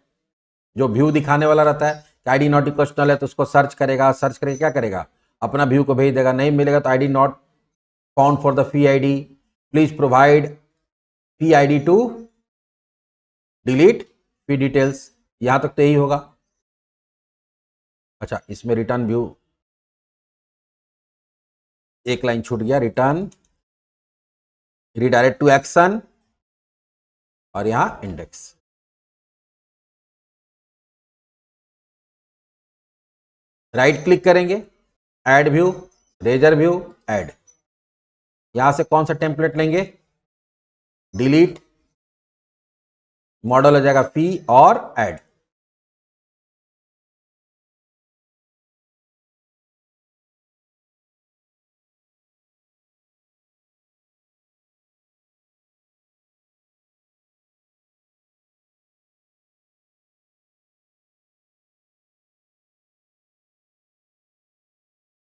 जो व्यू दिखाने वाला रहता है कि आईडी नॉट इक्वल है, तो उसको सर्च करेगा, सर्च करके क्या करेगा, अपना व्यू को भेज देगा, नहीं मिलेगा तो ID not found for the fee ID, please provide fee ID to delete fee details, यहां तक तो यही होगा। अच्छा, इसमें रिटर्न व्यू एक लाइन छूट गया, रिटर्न रिडायरेक्ट टू एक्शन, और यहां इंडेक्स। राइट क्लिक करेंगे, add view, razor view, add, यहां से कौन सा टेम्पलेट लेंगे, डिलीट, मॉडल हो जाएगा फी और ऐड।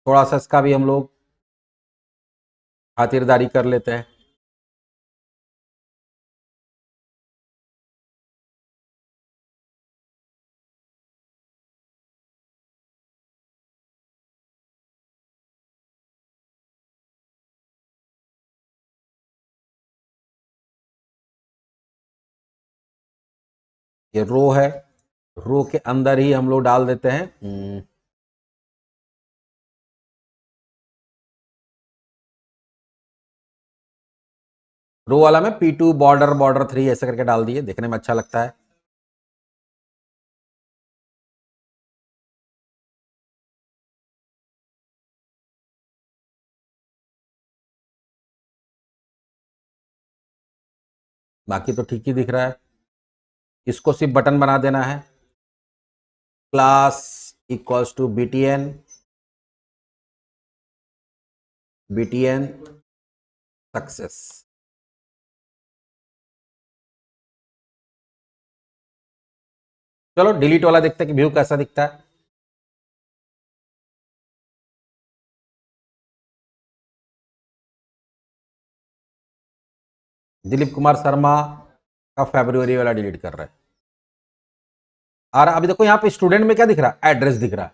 थोड़ा सा इसका भी हम लोग खातिरदारी कर लेते हैं। ये रो है, रो के अंदर ही हम लोग डाल देते हैं रो वाला में P2 बॉर्डर बॉर्डर 3 ऐसे करके डाल दिए, देखने में अच्छा लगता है। बाकी तो ठीक ही दिख रहा है। इसको सिर्फ बटन बना देना है, class equals to BTN, BTN success. चलो डिलीट वाला देखते हैं कि व्यू कैसा दिखता है। दिलीप कुमार शर्मा का फरवरी वाला डिलीट कर रहा है। और अभी देखो यहाँ पे स्टूडेंट में क्या दिख रहा है, एड्रेस दिख रहा है,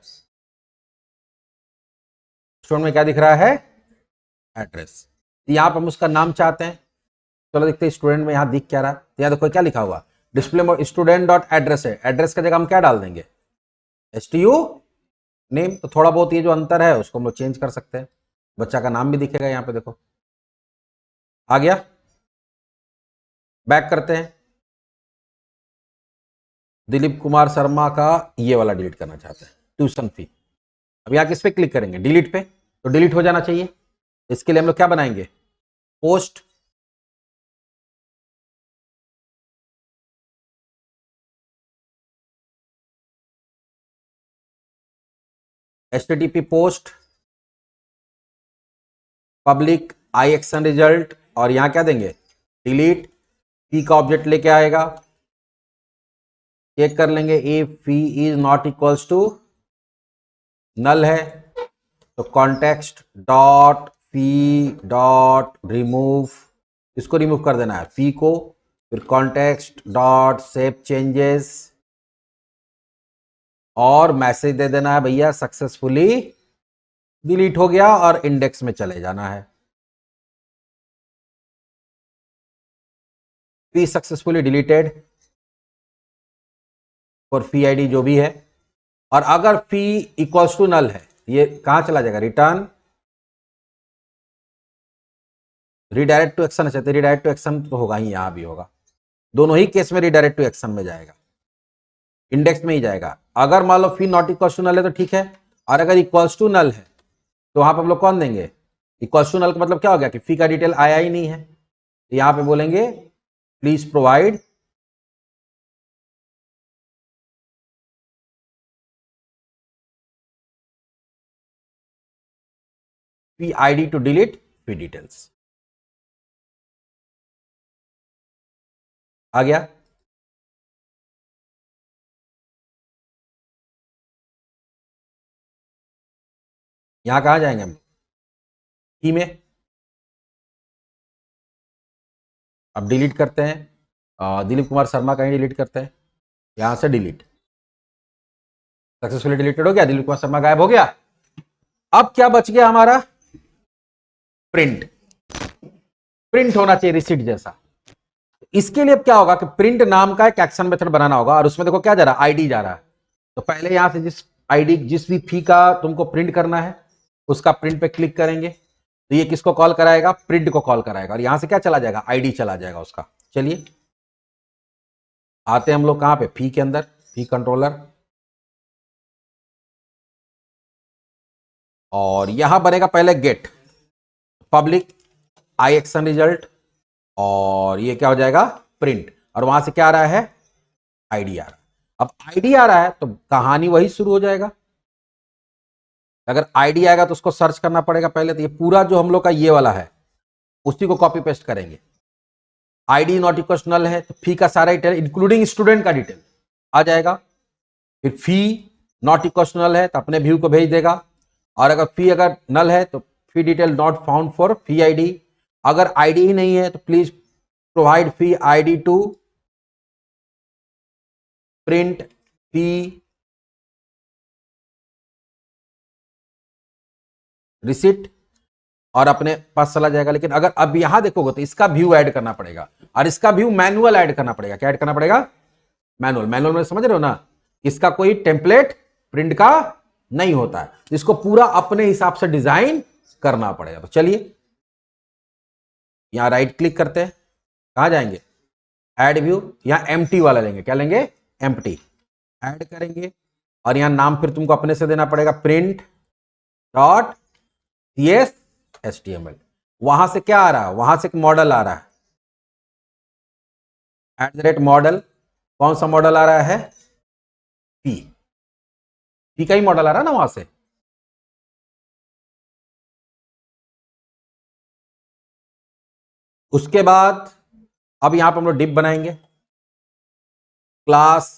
स्टूडेंट में क्या दिख रहा है, एड्रेस। यहाँ पर हम उसका नाम चाहते हैं, चलो देखते हैं स्टूडेंट में यहाँ दिख क्या रहा है। यहाँ देखो क्या लिखा हुआ, डिस्प्ले स्टूडेंट डॉट एड्रेस है, एड्रेस की जगह हम क्या डाल देंगे, STU नेम। तो थोड़ा बहुत ये जो अंतर है उसको हम लोग चेंज कर सकते हैं, बच्चा का नाम भी दिखेगा यहाँ पे, देखो आ गया। बैक करते हैं, दिलीप कुमार शर्मा का ये वाला डिलीट करना चाहते हैं, ट्यूशन फी। अब यहाँ किस पे क्लिक करेंगे, डिलीट पे, तो डिलीट हो जाना चाहिए। इसके लिए हम लोग क्या बनाएंगे, पोस्ट HTTP पोस्ट पब्लिक आई एक्शन रिजल्ट, और यहां क्या देंगे, डिलीट, फी का ऑब्जेक्ट लेके आएगा, चेक कर लेंगे if fee is not equals to null है, तो context dot fee dot remove, इसको रिमूव कर देना है फी को, फिर कॉन्टेक्स्ट डॉट सेव चेंजेस, और मैसेज दे देना है भैया सक्सेसफुली डिलीट हो गया, और इंडेक्स में चले जाना है, fee successfully deleted. For fee ID जो भी है। और अगर फी इक्वल्स टू नल है, ये कहां चला जाएगा, रिटर्न रिडायरेक्ट टू एक्शन। चाहते रिडायरेक्ट टू एक्शन तो होगा ही, यहां भी होगा, दोनों ही केस में रिडायरेक्ट टू एक्शन में जाएगा, इंडेक्स में ही जाएगा। अगर मान लो फी नॉट इक्वल्स टू नल है तो ठीक है, और अगर इक्वल्स टू नल है तो वहां पर हम लोग कौन देंगे, इक्वल्स टू नल का मतलब क्या हो गया कि फी का डिटेल आया ही नहीं है, तो यहां पे बोलेंगे please provide fee ID to delete fee details. आ गया। यहां कहां जाएंगे हम, की में। अब डिलीट करते हैं, दिलीप कुमार शर्मा का ही डिलीट करते हैं, यहां से डिलीट, सक्सेसफुली डिलीटेड हो गया, दिलीप कुमार शर्मा गायब हो गया। अब क्या बच गया हमारा, प्रिंट, प्रिंट होना चाहिए रिसीट जैसा। इसके लिए अब क्या होगा कि प्रिंट नाम का एक एक्शन मेथड बनाना होगा, और उसमें देखो क्या जा रहा है, आईडी जा रहा है। तो पहले यहां से जिस आईडी, जिस भी फी का तुमको प्रिंट करना है उसका प्रिंट पे क्लिक करेंगे, तो ये किसको कॉल कराएगा, प्रिंट को कॉल कराएगा, और यहां से क्या चला जाएगा, आईडी चला जाएगा उसका। चलिए आते हैं हम लोग कहां पे, फी के अंदर, फी कंट्रोलर, और यहां बनेगा पहले गेट पब्लिक आई एक्शन रिजल्ट, और ये क्या हो जाएगा, प्रिंट, और वहां से क्या आ रहा है, आईडी आ रहा है। अब आईडी आ रहा है तो कहानी वही शुरू हो जाएगा। अगर आईडी आएगा तो उसको सर्च करना पड़ेगा पहले, तो ये पूरा जो हम लोग का ये वाला है उसी को कॉपी पेस्ट करेंगे। आईडी नॉट इक्वल नल है तो फी का सारा डिटेल इंक्लूडिंग स्टूडेंट का डिटेल आ जाएगा। फिर फी नॉट इक्वल नल है तो अपने व्यू को भेज देगा, और अगर फी अगर नल है तो fee detail not found for fee ID. अगर आईडी ही नहीं है तो please provide fee ID to print fee receipt, और अपने पास चला जाएगा। लेकिन अगर अब यहां देखोगे तो इसका व्यू ऐड करना पड़ेगा, और इसका व्यू मैनुअल ऐड करना पड़ेगा। क्या ऐड करना पड़ेगा, मैनुअल। मैनुअल में समझ रहे हो ना, इसका कोई टेम्पलेट प्रिंट का नहीं होता है, इसको पूरा अपने हिसाब से डिजाइन करना पड़ेगा। तो चलिए यहां राइट क्लिक करते हैं, कहां जाएंगे, ऐड व्यू, यहां एम्प्टी वाला लेंगे, क्या लेंगे, एम्प्टी, ऐड करेंगे, और यहां नाम फिर तुमको अपने से देना पड़ेगा, प्रिंट डॉट सीएस एचटीएमएल। वहां से क्या आ रहा है, वहां से एक मॉडल आ रहा है, @ मॉडल, कौन सा मॉडल आ रहा है, पी, पी का ही मॉडल आ रहा है ना वहां से। उसके बाद अब यहां पर हम लोग डिप बनाएंगे, क्लास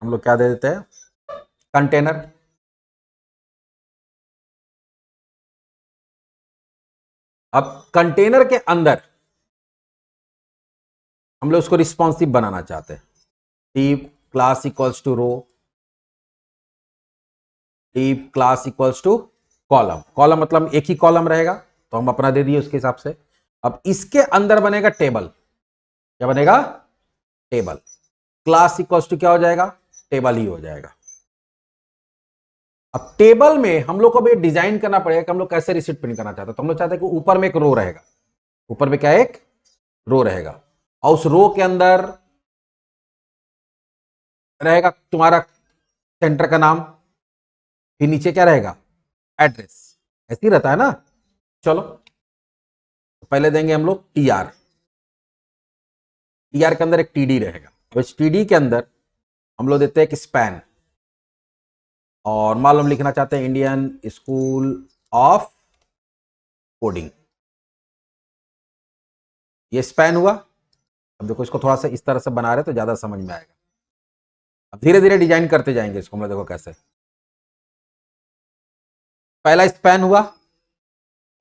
हम लोग क्या दे देते हैं, कंटेनर। अब कंटेनर के अंदर हम लोग उसको रिस्पॉन्सिव बनाना चाहते हैं, div class equals to row, div class equals to column. Column मतलब एक ही कॉलम रहेगा, तो हम अपना दे दिए उसके हिसाब से। अब इसके अंदर बनेगा टेबल, क्या बनेगा, टेबल। क्लास इक्वल्स टू क्या हो जाएगा, टेबल ही हो जाएगा। अब टेबल में हम लोग को भी डिजाइन करना पड़ेगा कि हम लोग कैसे रिसीट प्रिंट करना चाहते हैं। तो हम लोग चाहते हैं कि ऊपर में एक रो रहेगा, ऊपर में क्या, एक रो रहेगा, और उस रो के अंदर रहेगा तुम्हारा सेंटर का नाम, फिर नीचे क्या रहेगा, एड्रेस, ऐसे ही रहता है ना। चलो तो पहले देंगे हम लोग टीआर, टीआर के अंदर एक टीडी रहेगा, तो इस टीडी के अंदर हम लोग देते हैं एक स्पैन, और मान लो हम लिखना चाहते हैं इंडियन स्कूल ऑफ कोडिंग, ये स्पैन हुआ। अब देखो इसको थोड़ा सा इस तरह से बना रहे तो ज्यादा समझ में आएगा। अब धीरे धीरे डिजाइन करते जाएंगे इसको हम लोग, देखो कैसे, पहला स्पैन हुआ,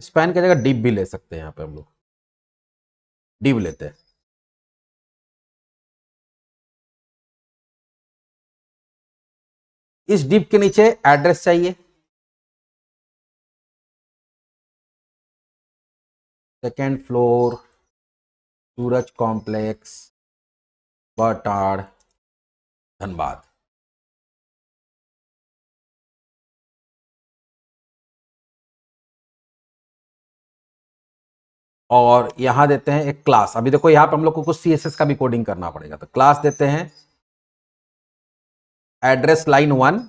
स्पैन की जगह डिप भी ले सकते हैं, यहां पे हम लोग डिप लेते हैं। इस डिप के नीचे एड्रेस चाहिए, सेकेंड फ्लोर सूरज कॉम्प्लेक्स, बटाड़, धनबाद। और यहां देते हैं एक क्लास। अभी देखो यहां पे हम लोग को कुछ सीएसएस का भी कोडिंग करना पड़ेगा, तो क्लास देते हैं एड्रेस लाइन 1,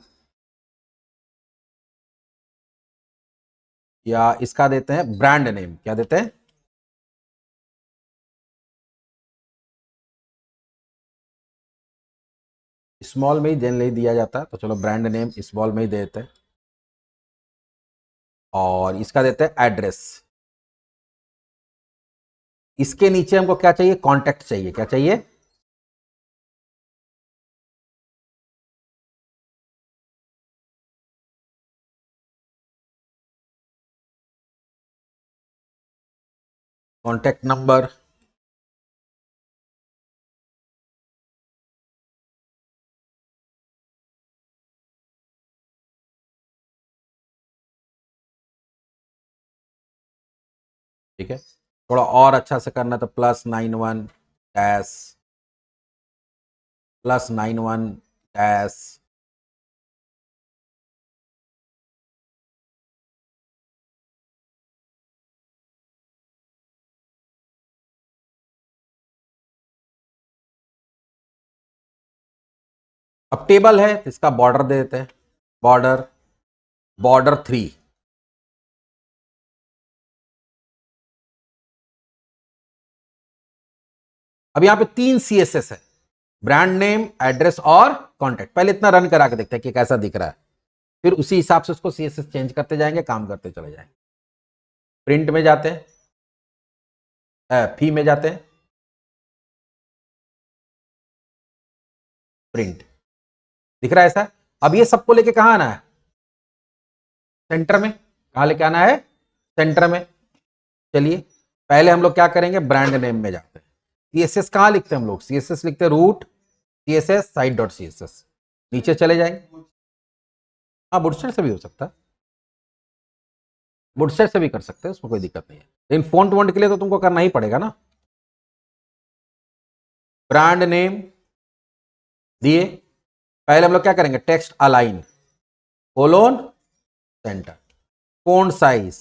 या इसका देते हैं ब्रांड नेम। क्या देते हैं? स्मॉल में ही जनरली दिया जाता है, तो चलो ब्रांड नेम स्मॉल में ही दे देते हैं। और इसका देते हैं एड्रेस। इसके नीचे हमको क्या चाहिए? कॉन्टेक्ट चाहिए। क्या चाहिए? Contact number. ठीक है, थोड़ा और अच्छा से करना तो +91 अब टेबल है तो इसका बॉर्डर दे देते हैं, बॉर्डर बॉर्डर 3। अब यहां पे 3 सीएसएस है, ब्रांड नेम, एड्रेस और कॉन्टेक्ट। पहले इतना रन करा के देखते हैं कि कैसा दिख रहा है, फिर उसी हिसाब से उसको सीएसएस चेंज करते जाएंगे, काम करते चले जाएंगे। प्रिंट में जाते हैं, फी में जाते हैं, प्रिंट। दिख रहा है ऐसा? अब ये सबको लेके कहां आना है? सेंटर में। कहां लेके आना है? सेंटर में। चलिए पहले हम लोग क्या करेंगे, ब्रांड नेम में जाते हैं। सीएसएस कहां लिखते हैं हम लोग? सीएसएस लिखते हैं root CSS site dot CSS. नीचे चले जाएंगे। हाँ, बुटस्ट्रैप से भी हो सकता है, बुटस्ट्रैप से भी कर सकते हैं, उसमें कोई दिक्कत नहीं है, लेकिन फॉन्ट वॉन्ट के लिए तो तुमको करना ही पड़ेगा ना। ब्रांड नेम दिए, पहले हम लोग क्या करेंगे, text align colon center, font size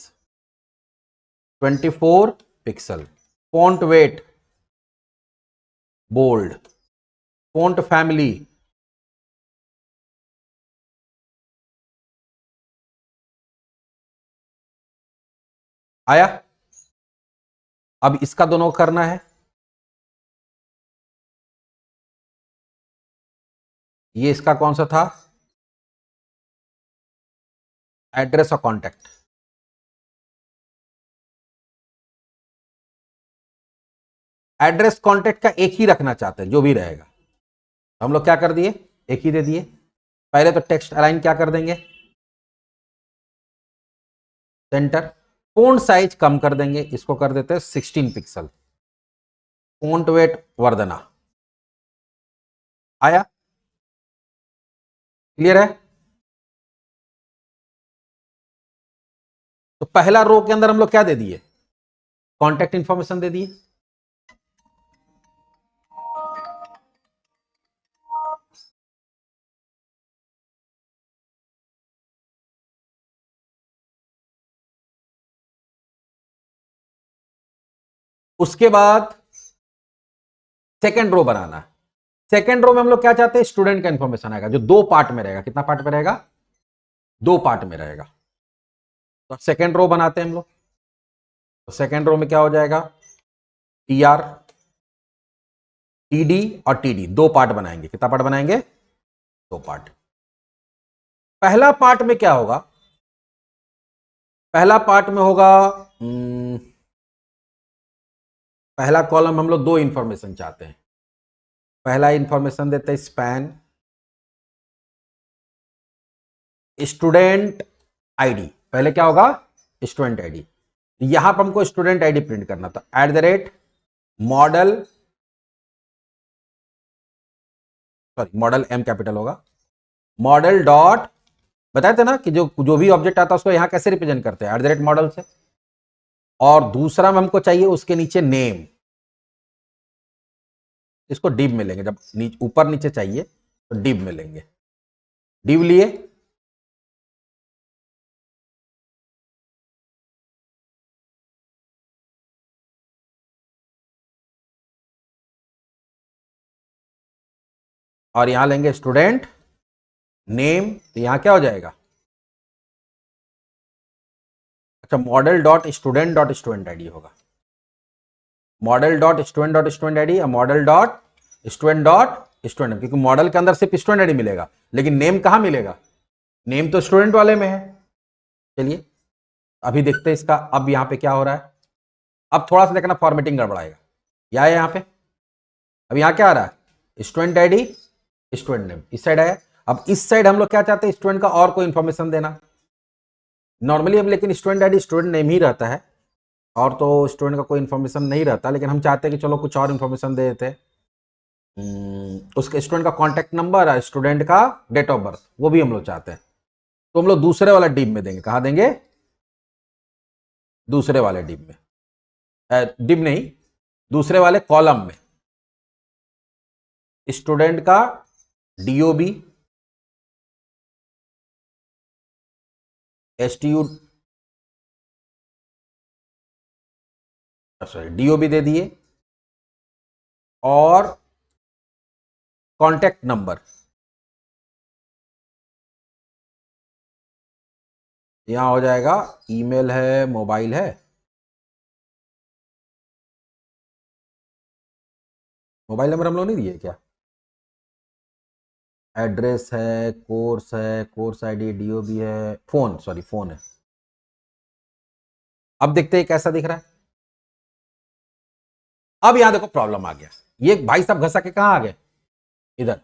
24 pixel, font weight bold, font family आया। अब इसका दोनों करना है, ये इसका कौन सा था, एड्रेस और कॉन्टेक्ट। एड्रेस कॉन्टेक्ट का एक ही रखना चाहते हैं, जो भी रहेगा। हम लोग क्या कर दिए, एक ही दे दिए। पहले तो टेक्स्ट अलाइन क्या कर देंगे, सेंटर। फॉन्ट साइज कम कर देंगे, इसको कर देते हैं 16 पिक्सल, फॉन्ट वेट वर्धना आया। क्लियर है? तो पहला रो के अंदर हम लोग क्या दे दिए, कॉन्टेक्ट इंफॉर्मेशन दे दिए। उसके बाद सेकेंड रो बनाना है। सेकेंड रो में हम लोग क्या चाहते हैं, स्टूडेंट का इंफॉर्मेशन आएगा, जो 2 पार्ट में रहेगा। कितना पार्ट में रहेगा? 2 पार्ट में रहेगा। तो सेकेंड रो बनाते हैं हम लोग। तो सेकेंड रो में क्या हो जाएगा, टीआर, टीडी और टीडी, 2 पार्ट बनाएंगे। कितना पार्ट बनाएंगे? 2 पार्ट। पहला पार्ट में क्या होगा, पहला पार्ट में होगा, पहला कॉलम हम लोग 2 इंफॉर्मेशन चाहते हैं। पहला इंफॉर्मेशन देते हैं स्पैन स्टूडेंट आईडी। पहले क्या होगा, स्टूडेंट आईडी। यहां पर हमको स्टूडेंट आईडी प्रिंट करना था, @model, sorry model M capital होगा, मॉडल डॉट, बताए थे ना कि जो जो भी ऑब्जेक्ट आता है उसको यहां कैसे रिप्रेजेंट करते हैं, @मॉडल से। और दूसरा में हमको चाहिए उसके नीचे नेम, इसको डिव में लेंगे, जब ऊपर नीचे चाहिए तो डिव में लेंगे। डिव लिए, और यहां लेंगे स्टूडेंट नेम, तो यहां क्या हो जाएगा, अच्छा मॉडल डॉट स्टूडेंट आईडी होगा, मॉडल डॉट स्टूडेंट आईडी या मॉडल डॉट स्टूडेंट, क्योंकि मॉडल के अंदर सिर्फ स्टूडेंट आईडी मिलेगा, लेकिन नेम कहां मिलेगा, नेम तो स्टूडेंट वाले में है। चलिए अभी देखते हैं इसका, अब यहां पे क्या हो रहा है, अब थोड़ा सा देखना फॉर्मेटिंग गड़बड़ाएगा, या है यहां पे, अब यहां क्या आ रहा है, स्टूडेंट आईडी स्टूडेंट नेम, इस साइड आया। अब इस साइड हम लोग क्या चाहते हैं, स्टूडेंट का और कोई इंफॉर्मेशन देना, नॉर्मली हम लेकिन स्टूडेंट आईडी स्टूडेंट नेम ही रहता है, और तो स्टूडेंट का कोई इन्फॉर्मेशन नहीं रहता, लेकिन हम चाहते हैं कि चलो कुछ और इन्फॉर्मेशन दे देते हैं। उसके स्टूडेंट का कॉन्टैक्ट नंबर, स्टूडेंट का डेट ऑफ बर्थ, वो भी हम लोग चाहते हैं, तो हम लोग दूसरे वाला डिब में देंगे, कहां देंगे, दूसरे वाले डिब में, डिब नहीं, दूसरे वाले कॉलम में, स्टूडेंट का डीओबी, एसटीयू, सॉरी डीओबी दे दिए, और कॉन्टैक्ट नंबर, यहां हो जाएगा, ईमेल है, मोबाइल है, मोबाइल नंबर हम लोग नहीं दिए क्या, एड्रेस है, कोर्स आईडी, डीओबी है, फोन, सॉरी फोन है। अब देखते हैं कैसा दिख रहा है, अब यहां देखो प्रॉब्लम आ गया, ये भाई साहब घसा के कहां आ गए, इधर।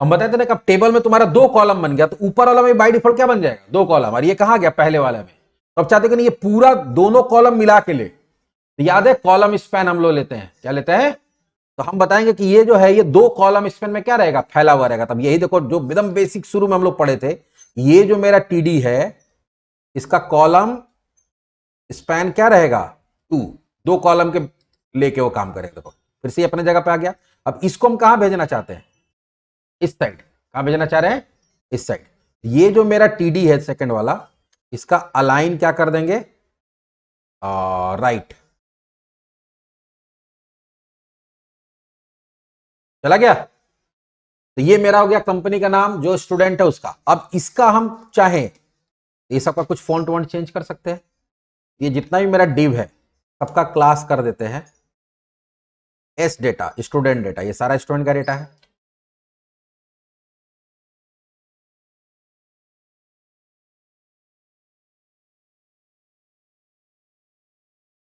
हम बताए थे ना कि अब टेबल में तुम्हारा दो कॉलम बन गया, तो ऊपर वाला में बाय डिफॉल्ट क्या बन जाएगा, दो कॉलम, और ये कहां गया, पहले वाले में। तो अब चाहते कि नहीं, ये पूरा दोनों कॉलम मिला के ले, तो याद है कॉलम स्पैन हम लोग लेते हैं, क्या लेते हैं, तो हम बताएंगे कि ये जो है, ये दो कॉलम स्पैन में क्या रहेगा, फैला हुआ रहेगा। तब यही देखो, जो एकदम बेसिक शुरू में हम लोग पढ़े थे, ये जो मेरा टीडी है, इसका कॉलम स्पैन क्या रहेगा, 2, दो कॉलम के लेके वो काम करेगा। देखो फिर से अपने जगह पे आ गया। अब इसको हम कहां भेजना चाहते हैं, इस साइड, कहां भेजना चाह रहे हैं, इस साइड। ये जो मेरा टीडी है सेकंड वाला, इसका अलाइन क्या कर देंगे, राइट, चला गया। तो ये मेरा हो गया कंपनी का नाम, जो स्टूडेंट है उसका। अब इसका हम चाहें, ये सबका कुछ फॉन्ट वॉन्ट चेंज कर सकते हैं। ये जितना भी मेरा डिव है, सबका क्लास कर देते हैं एस डेटा, स्टूडेंट डेटा, ये सारा स्टूडेंट का डेटा है।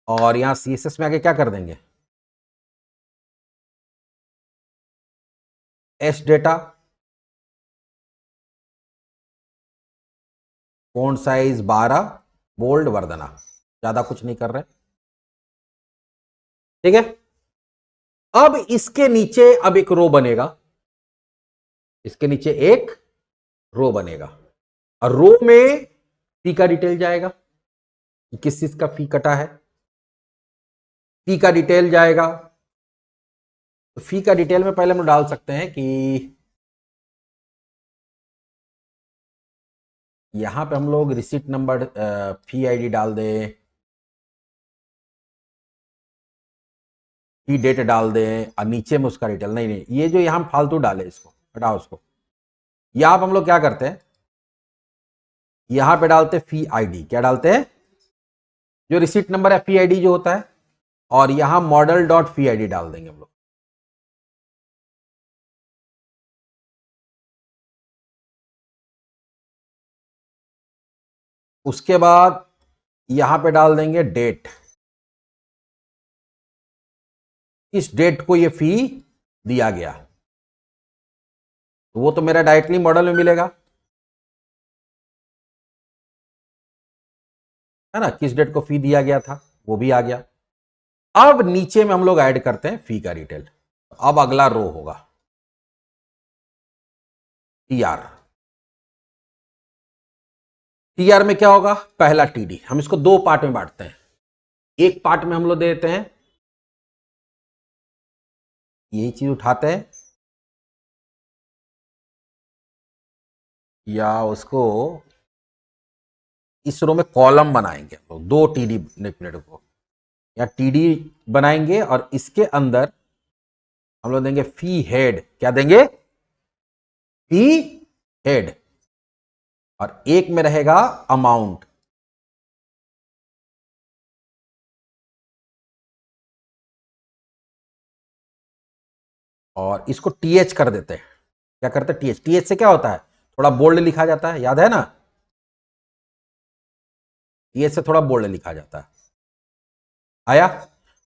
और यहां सीएसएस में आके क्या कर देंगे, S data, font size 12, bold वर्धना, ज्यादा कुछ नहीं कर रहे, ठीक है। अब इसके नीचे अब एक रो बनेगा, इसके नीचे एक रो बनेगा, और रो में फी का डिटेल जाएगा, किस चीज का फी कटा है, फी का डिटेल जाएगा। तो फी का डिटेल में पहले हम डाल सकते हैं कि यहां पे हम लोग रिसीट नंबर, फी आईडी डाल दें, फी डेट डाल दें, और नीचे में उसका डिटेल, नहीं नहीं, ये जो यहां फालतू डाले, इसको हटाओ, उसको। यहां पे हम लोग क्या करते हैं, यहां पे डालते फी आईडी, क्या डालते हैं, जो रिसीट नंबर है, फी आईडी जो होता है, और यहां मॉडल डॉट फी आईडी डाल देंगे हम लोग। उसके बाद यहां पे डाल देंगे डेट, किस डेट को ये फी दिया गया, तो वो तो मेरा डायरेक्टली मॉडल में मिलेगा, है ना, किस डेट को फी दिया गया था, वो भी आ गया। अब नीचे में हम लोग ऐड करते हैं फी का डिटेल। अब अगला रो होगा टीआर, टीआर में क्या होगा, पहला टीडी, हम इसको दो पार्ट में बांटते हैं। एक पार्ट में हम लोग देते हैं यही चीज उठाते हैं या उसको इस रो में कॉलम बनाएंगे, तो दो टीडी नेटवर्क को या टीडी बनाएंगे और इसके अंदर हम लोग देंगे फी हेड। क्या देंगे? फी हेड। और एक में रहेगा अमाउंट। और इसको टीएच कर देते हैं। क्या करते हैं? टीएच। टीएच से क्या होता है? थोड़ा बोल्ड लिखा जाता है, याद है ना? टीएच से थोड़ा बोल्ड लिखा जाता है। आया?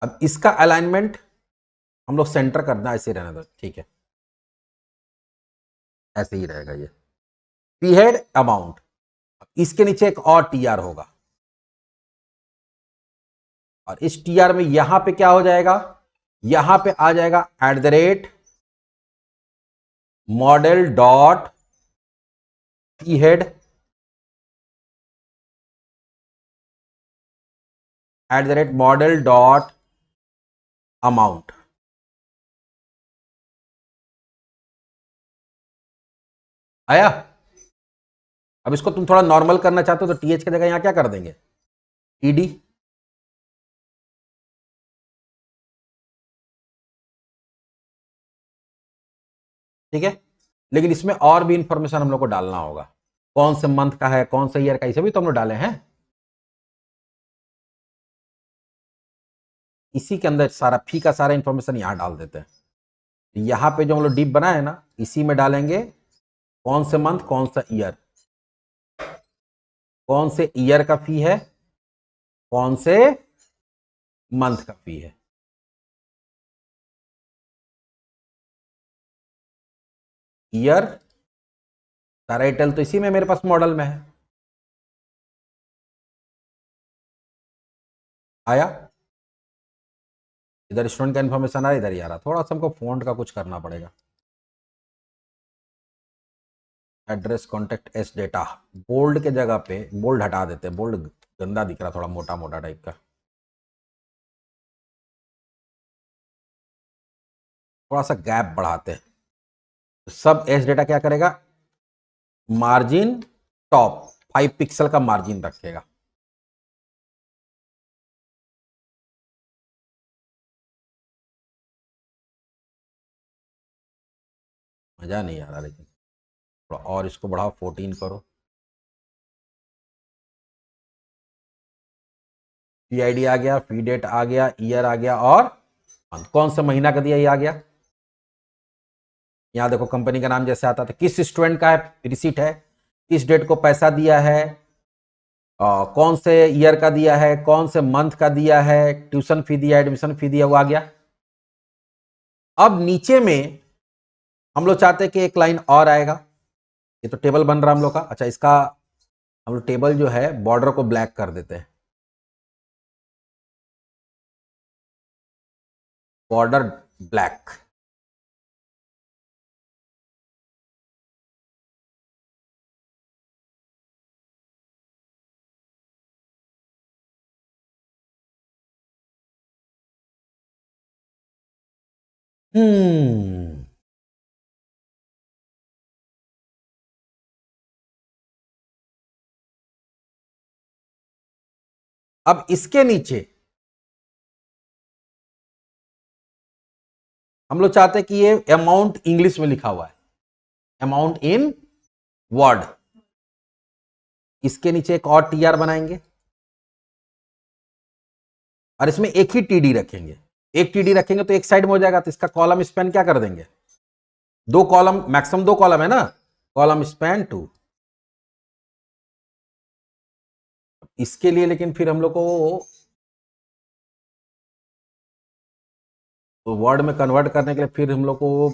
अब इसका अलाइनमेंट हम लोग सेंटर करना, ऐसे रहने दो, ठीक है, ऐसे ही रहेगा ये पी हेड अमाउंट। इसके नीचे एक और टीआर होगा और इस टीआर में यहां पे क्या हो जाएगा? यहां पे आ जाएगा @ model dot P head model dot amount. आया? अब इसको तुम थोड़ा नॉर्मल करना चाहते हो तो टीएच की जगह यहां क्या कर देंगे? टीडी। ठीक है, लेकिन इसमें और भी इंफॉर्मेशन हम लोग को डालना होगा। कौन से मंथ का है, कौन से ईयर का, इसे भी तो हम लोग डाले हैं। इसी के अंदर सारा फी का सारा इंफॉर्मेशन यहां डाल देते हैं। यहां पे जो हम लोग डिप बनाए ना, इसी में डालेंगे कौन से मंथ, कौन सा ईयर, कौन से ईयर का फी है, कौन से मंथ का फी है। ईयर का टाइटल तो इसी में मेरे पास मॉडल में है। आया? इधर स्टूडेंट का इन्फॉर्मेशन आ रहा, इधर ही आ रहा। थोड़ा सा हमको फॉन्ट का कुछ करना पड़ेगा। Address contact S data, bold के जगह पे बोल्ड हटा देते हैं, बोल्ड गंदा दिख रहा, थोड़ा मोटा मोटा टाइप का। थोड़ा सा गैप बढ़ाते हैं। सब एस डेटा क्या करेगा? मार्जिन टॉप 5 पिक्सल का मार्जिन रखेगा। मजा नहीं आ रहा, लेकिन थोड़ा और इसको बढ़ाओ, 14 करो। पीआईडी आ गया, फी डेट आ गया, ईयर आ गया और कौन सा महीना का दिया ये आ गया। यहां देखो कंपनी का नाम जैसे आता था, किस स्टूडेंट का है रिसीट है, किस डेट को पैसा दिया है, कौन से ईयर का दिया है, कौन से मंथ का दिया है, ट्यूशन फी दिया, एडमिशन फी दिया, वो आ गया। अब नीचे में हम लोग चाहते हैं कि एक लाइन और आएगा। ये तो टेबल बन रहा हम लोग का। अच्छा, इसका हम लोग टेबल जो है बॉर्डर को ब्लैक कर देते हैं। Border black. हम्म अब इसके नीचे हम लोग चाहते हैं कि ये अमाउंट इंग्लिश में लिखा हुआ है, अमाउंट इन वर्ड। इसके नीचे एक और टीआर बनाएंगे और इसमें एक ही टीडी रखेंगे। एक टीडी रखेंगे तो एक साइड में हो जाएगा, तो इसका कॉलम स्पैन क्या कर देंगे? दो कॉलम, मैक्सिमम दो कॉलम है ना, कॉलम स्पैन 2। इसके लिए लेकिन फिर हम लोग को तो वर्ड में कन्वर्ट करने के लिए फिर हम लोग को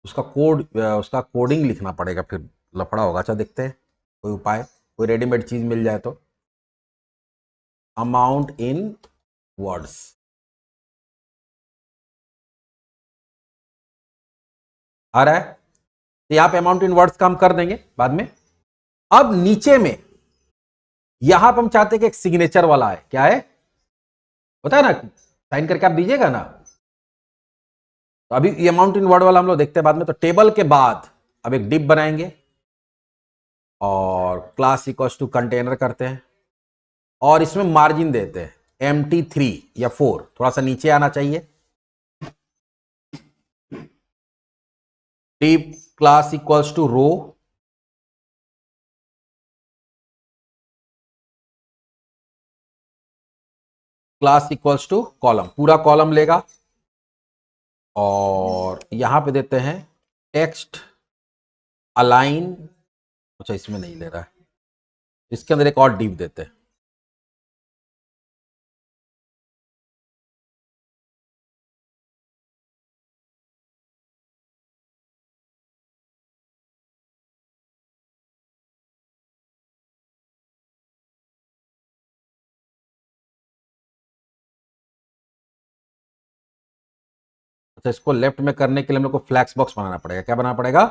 उसका कोड, उसका कोडिंग लिखना पड़ेगा, फिर लफड़ा होगा। अच्छा, देखते हैं कोई उपाय, कोई रेडीमेड चीज मिल जाए तो। अमाउंट इन वर्ड्स, आ रहा है? तो यहां पे अमाउंट इन वर्ड्स का हम कर देंगे बाद में। अब नीचे में यहां पर हम चाहते हैं कि एक सिग्नेचर वाला है। क्या है? होता है ना, साइन करके आप दीजिएगा ना। तो अभी ये अमाउंट इन वर्ड वाला हम लोग देखते हैं बाद में। तो टेबल के बाद अब एक डिप बनाएंगे और क्लास इक्वल्स टू कंटेनर करते हैं और इसमें मार्जिन देते हैं MT3 या 4, थोड़ा सा नीचे आना चाहिए। Div class equals to row, class equals to column, पूरा कॉलम लेगा और यहां पे देते हैं टेक्स्ट अलाइन। अच्छा इसमें नहीं ले रहा है, इसके अंदर एक और डिप देते हैं। अच्छा इसको लेफ्ट में करने के लिए हम लोग को फ्लैक्स बॉक्स बनाना पड़ेगा। क्या बनाना पड़ेगा?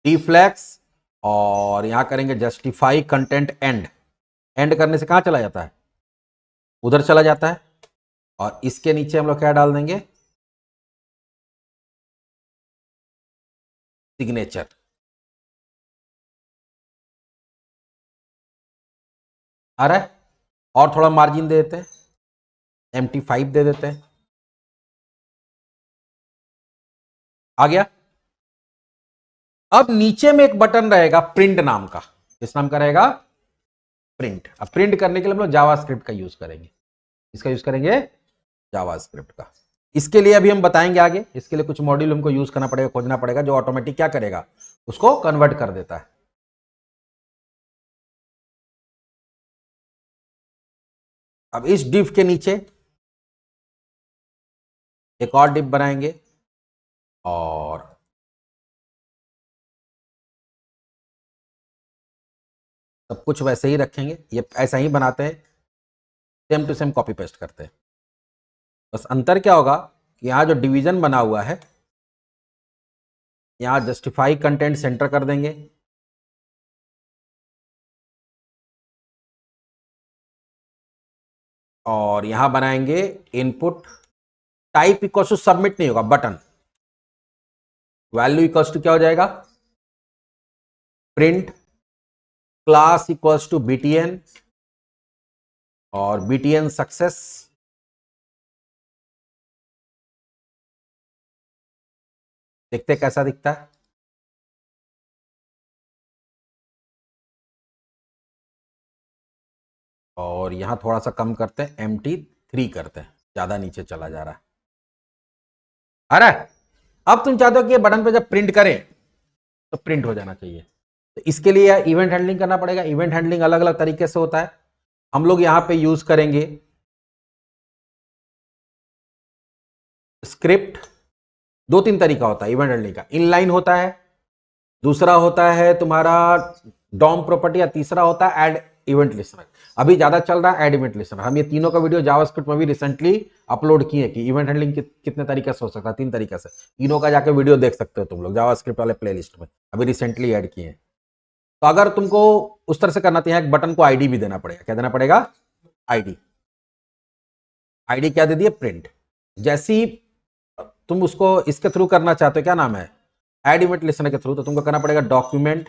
डी फ्लैक्स, और यहां करेंगे जस्टिफाई कंटेंट एंड। एंड करने से कहां चला जाता है? उधर चला जाता है। और इसके नीचे हम लोग क्या डाल देंगे? सिग्नेचर। आ रहा है? और थोड़ा मार्जिन दे देते हैं, MT5 दे देते हैं। आ गया। अब नीचे में एक बटन रहेगा प्रिंट नाम का। किस नाम का रहेगा? प्रिंट। अब प्रिंट करने के लिए हम लोग जावास्क्रिप्ट का यूज करेंगे। इसका यूज करेंगे जावास्क्रिप्ट का। इसके लिए अभी हम बताएंगे आगे। इसके लिए कुछ मॉड्यूल हमको यूज करना पड़ेगा, खोजना पड़ेगा, जो ऑटोमेटिक क्या करेगा, उसको कन्वर्ट कर देता है। अब इस डिफ के नीचे एक और डिफ बनाएंगे और सब कुछ वैसे ही रखेंगे। ये ऐसा ही बनाते हैं, same to same copy paste करते हैं। बस अंतर क्या होगा कि यहां जो डिवीजन बना हुआ है, यहां जस्टिफाई कंटेंट सेंटर कर देंगे और यहां बनाएंगे input type equal to submit नहीं होगा, बटन। वैल्यू इक्वल टू क्या हो जाएगा? Print class equals to BTN और BTN सक्सेस। देखते कैसा दिखता है। और यहां थोड़ा सा कम करते हैं, MT3 करते हैं, ज्यादा नीचे चला जा रहा है। आ रहा है? अब तुम चाहते हो कि ये बटन पे जब प्रिंट करें तो प्रिंट हो जाना चाहिए। तो इसके लिए इवेंट हैंडलिंग करना पड़ेगा। इवेंट हैंडलिंग अलग अलग तरीके से होता है। हम लोग यहां पे यूज करेंगे स्क्रिप्ट। दो तीन तरीका होता है इवेंट हैंडलिंग का। इनलाइन होता है, दूसरा होता है तुम्हारा डॉम प्रॉपर्टी, या तीसरा होता है ऐड इवेंट लिस्नर। अभी ज्यादा चल रहा है ऐड इवेंट लिस्नर। हम ये तीनों का वीडियो जावास्क्रिप्ट में भी रिसेंटली अपलोड किए कि इवेंट हैंडलिंग कितने तरीके से हो सकता है। 3 तरीके से। तीनों का जाके वीडियो देख सकते हो तुम लोग जावास्क्रिप्ट वाले प्लेलिस्ट में, अभी रिसेंटली ऐड किए हैं। तो अगर तुमको उस तरह से करना तो एक बटन को आईडी भी देना पड़ेगा। क्या देना पड़ेगा? आईडी। आईडी क्या दे दिए? प्रिंट। जैसी तुम उसको इसके थ्रू करना चाहते हो, क्या नाम है, ऐड इवेंट लिस्नर के थ्रू, तो तुमको करना पड़ेगा document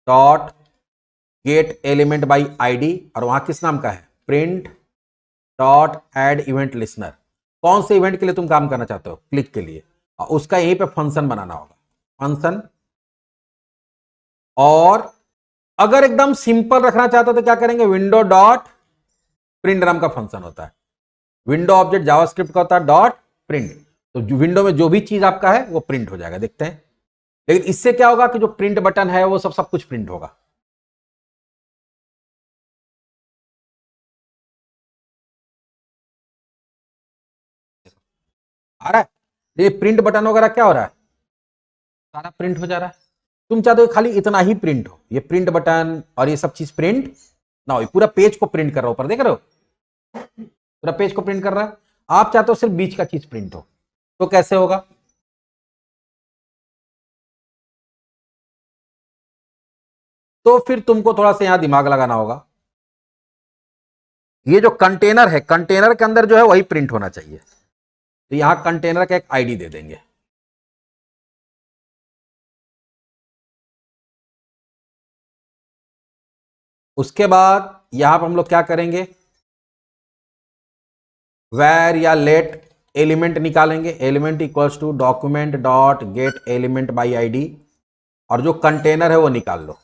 dot get element by ID, और वहां किस नाम का है? Print dot add event listener. कौन से इवेंट के लिए तुम काम करना चाहते हो? क्लिक के लिए। और उसका यहीं पे फंक्शन बनाना होगा, फंक्शन। और अगर एकदम सिंपल रखना चाहते हो तो क्या करेंगे? विंडो डॉट प्रिंट नाम का फंक्शन होता है। विंडो ऑब्जेक्ट जावास्क्रिप्ट का होता है डॉट प्रिंट। तो विंडो में जो भी चीज आपका है वो प्रिंट हो जाएगा। देखते हैं। लेकिन इससे क्या होगा कि जो प्रिंट बटन है वो सब कुछ प्रिंट होगा। आ रहा है? ये प्रिंट बटन वगैरह क्या हो रहा है? सारा प्रिंट हो जा रहा है। तुम चाहते हो खाली इतना ही प्रिंट हो, ये प्रिंट बटन और ये सब चीज प्रिंट ना हो। पूरा पेज को प्रिंट कर रहा हो, ऊपर देख रहे हो, पूरा पेज को प्रिंट कर रहा है। आप चाहते हो सिर्फ बीच का चीज प्रिंट हो, तो कैसे होगा? तो फिर तुमको थोड़ा सा यहां दिमाग लगाना होगा। ये जो कंटेनर है, कंटेनर के अंदर जो है वही प्रिंट होना चाहिए। तो यहां कंटेनर का एक आईडी दे देंगे। उसके बाद यहां पर हम लोग क्या करेंगे, वेर या लेट एलिमेंट निकालेंगे। Element equals to document dot get element by ID, और जो कंटेनर है वो निकाल लो।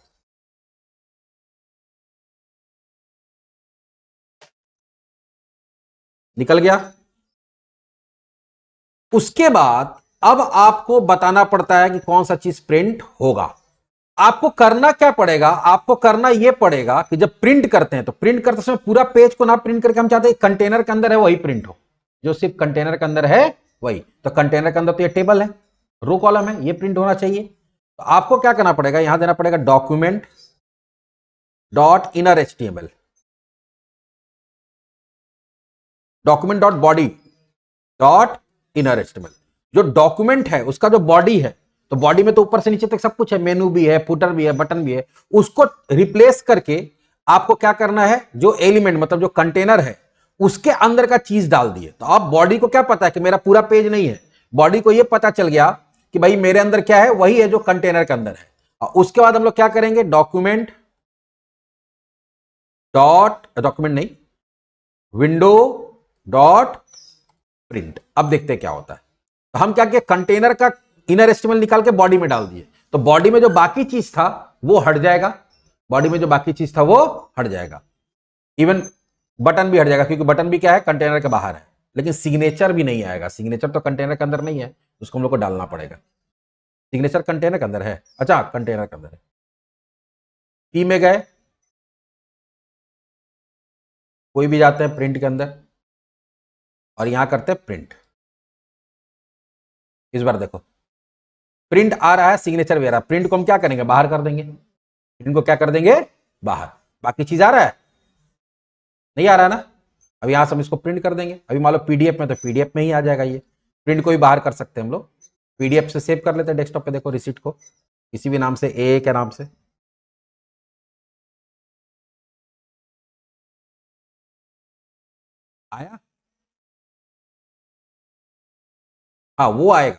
निकल गया। उसके बाद अब आपको बताना पड़ता है कि कौन सा चीज प्रिंट होगा। आपको करना क्या पड़ेगा, आपको करना यह पड़ेगा कि जब प्रिंट करते हैं तो प्रिंट करते समय पूरा पेज को ना प्रिंट करके हम चाहते हैं कंटेनर के अंदर है वही प्रिंट हो, जो सिर्फ कंटेनर के अंदर है वही। तो कंटेनर के अंदर तो ये टेबल है, रो कॉलम है, ये प्रिंट होना चाहिए। तो आपको क्या करना पड़ेगा, यहां देना पड़ेगा document dot inner HTML, document dot body dot inner HTML. जो डॉक्यूमेंट है उसका जो बॉडी है, तो बॉडी में तो ऊपर से नीचे तक सब कुछ है, मेनू भी है, फुटर भी है, बटन भी है। उसको रिप्लेस करके आपको क्या करना है, जो एलिमेंट मतलब जो कंटेनर है उसके अंदर का चीज डाल दिए। तो अब बॉडी को क्या पता है कि मेरा पूरा पेज नहीं है, बॉडी को यह पता चल गया कि भाई मेरे अंदर क्या है, वही है जो कंटेनर के अंदर है। और उसके बाद हम लोग क्या करेंगे, डॉक्यूमेंट डॉट, डॉक्यूमेंट नहीं, विंडो डॉट प्रिंट। अब देखते हैं क्या होता है। तो हम क्या किए, कंटेनर का इनर एस्टिमल निकाल के बॉडी में डाल दिए, तो बॉडी में जो बाकी चीज था वो हट जाएगा, बॉडी में जो बाकी चीज था वो हट जाएगा। इवन बटन भी हट जाएगा, क्योंकि बटन भी क्या है, कंटेनर के बाहर है। लेकिन सिग्नेचर भी नहीं आएगा, सिग्नेचर तो कंटेनर के अंदर नहीं है, उसको हम लोग को डालना पड़ेगा। सिग्नेचर कंटेनर के अंदर है, अच्छा कंटेनर के अंदर है। की में गए, कोई भी जाते हैं प्रिंट के अंदर और यहां करते हैं प्रिंट। इस बार देखो प्रिंट आ रहा है, सिग्नेचर भी आ रहा है। प्रिंट को हम क्या करेंगे, बाहर कर देंगे, प्रिंट को क्या कर देंगे, बाहर। बाकी चीज आ रहा है, नहीं आ रहा है ना। अब यहां से हम इसको प्रिंट कर देंगे। अभी मान लो पीडीएफ में, तो पीडीएफ में ही आ जाएगा ये। प्रिंट को भी बाहर कर सकते हैं हम लोग, पीडीएफ से सेव कर लेते हैं डेस्कटॉप पे। देखो रिसीट को किसी भी नाम से, ए के नाम से, आया। हाँ वो आएगा,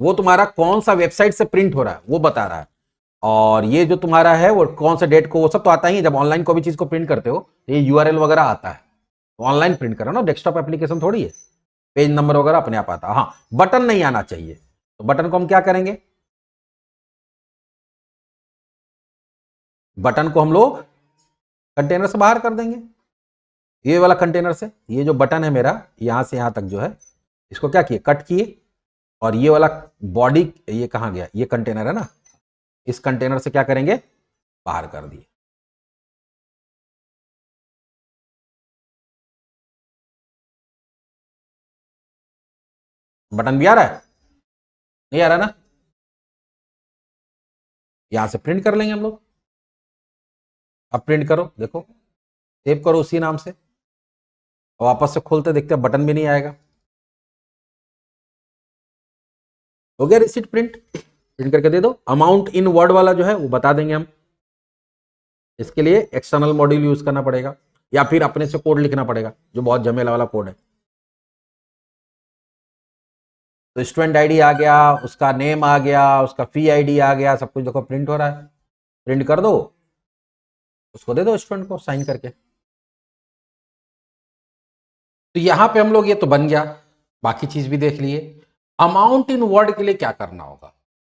वो तुम्हारा कौन सा वेबसाइट से प्रिंट हो रहा है वो बता रहा है। और ये जो तुम्हारा है वो कौन सा डेट को, वो सब तो आता ही है। जब ऑनलाइन कोई भी चीज को प्रिंट करते हो तो ये यूआरएल वगैरह आता है, तो ऑनलाइन प्रिंट करो ना, डेस्कटॉप एप्लीकेशन थोड़ी है, पेज नंबर वगैरह अपने आप आता है। हाँ बटन नहीं आना चाहिए, तो बटन को हम क्या करेंगे, बटन को हम लोग कंटेनर से बाहर कर देंगे। ये वाला कंटेनर से, ये जो बटन है मेरा यहां से यहां तक जो है, इसको क्या किए, कट किए। और ये वाला बॉडी, ये कहां गया, ये कंटेनर है ना, इस कंटेनर से क्या करेंगे, बाहर कर दिए। बटन भी आ रहा है, नहीं आ रहा ना, यहां से प्रिंट कर लेंगे हम लोग। अब प्रिंट करो, देखो सेव करो उसी नाम से, और वापस से खोलते देखते हैं बटन भी नहीं आएगा। हो गया रिसीट प्रिंट, प्रिंट करके दे दो। अमाउंट इन वर्ड वाला जो है वो बता देंगे हम, इसके लिए एक्सटर्नल मॉड्यूल यूज करना पड़ेगा या फिर अपने से कोड लिखना पड़ेगा, जो बहुत झमेला वाला कोड है। तो स्टूडेंट आईडी आ गया, उसका नेम आ गया, उसका फी आईडी आ गया, सब कुछ देखो प्रिंट हो रहा है। प्रिंट कर दो, उसको दे दो स्टूडेंट को साइन करके। तो यहां पे हम लोग, ये तो बन गया, बाकी चीज भी देख लिए। अमाउंट इन वर्ड के लिए क्या करना होगा,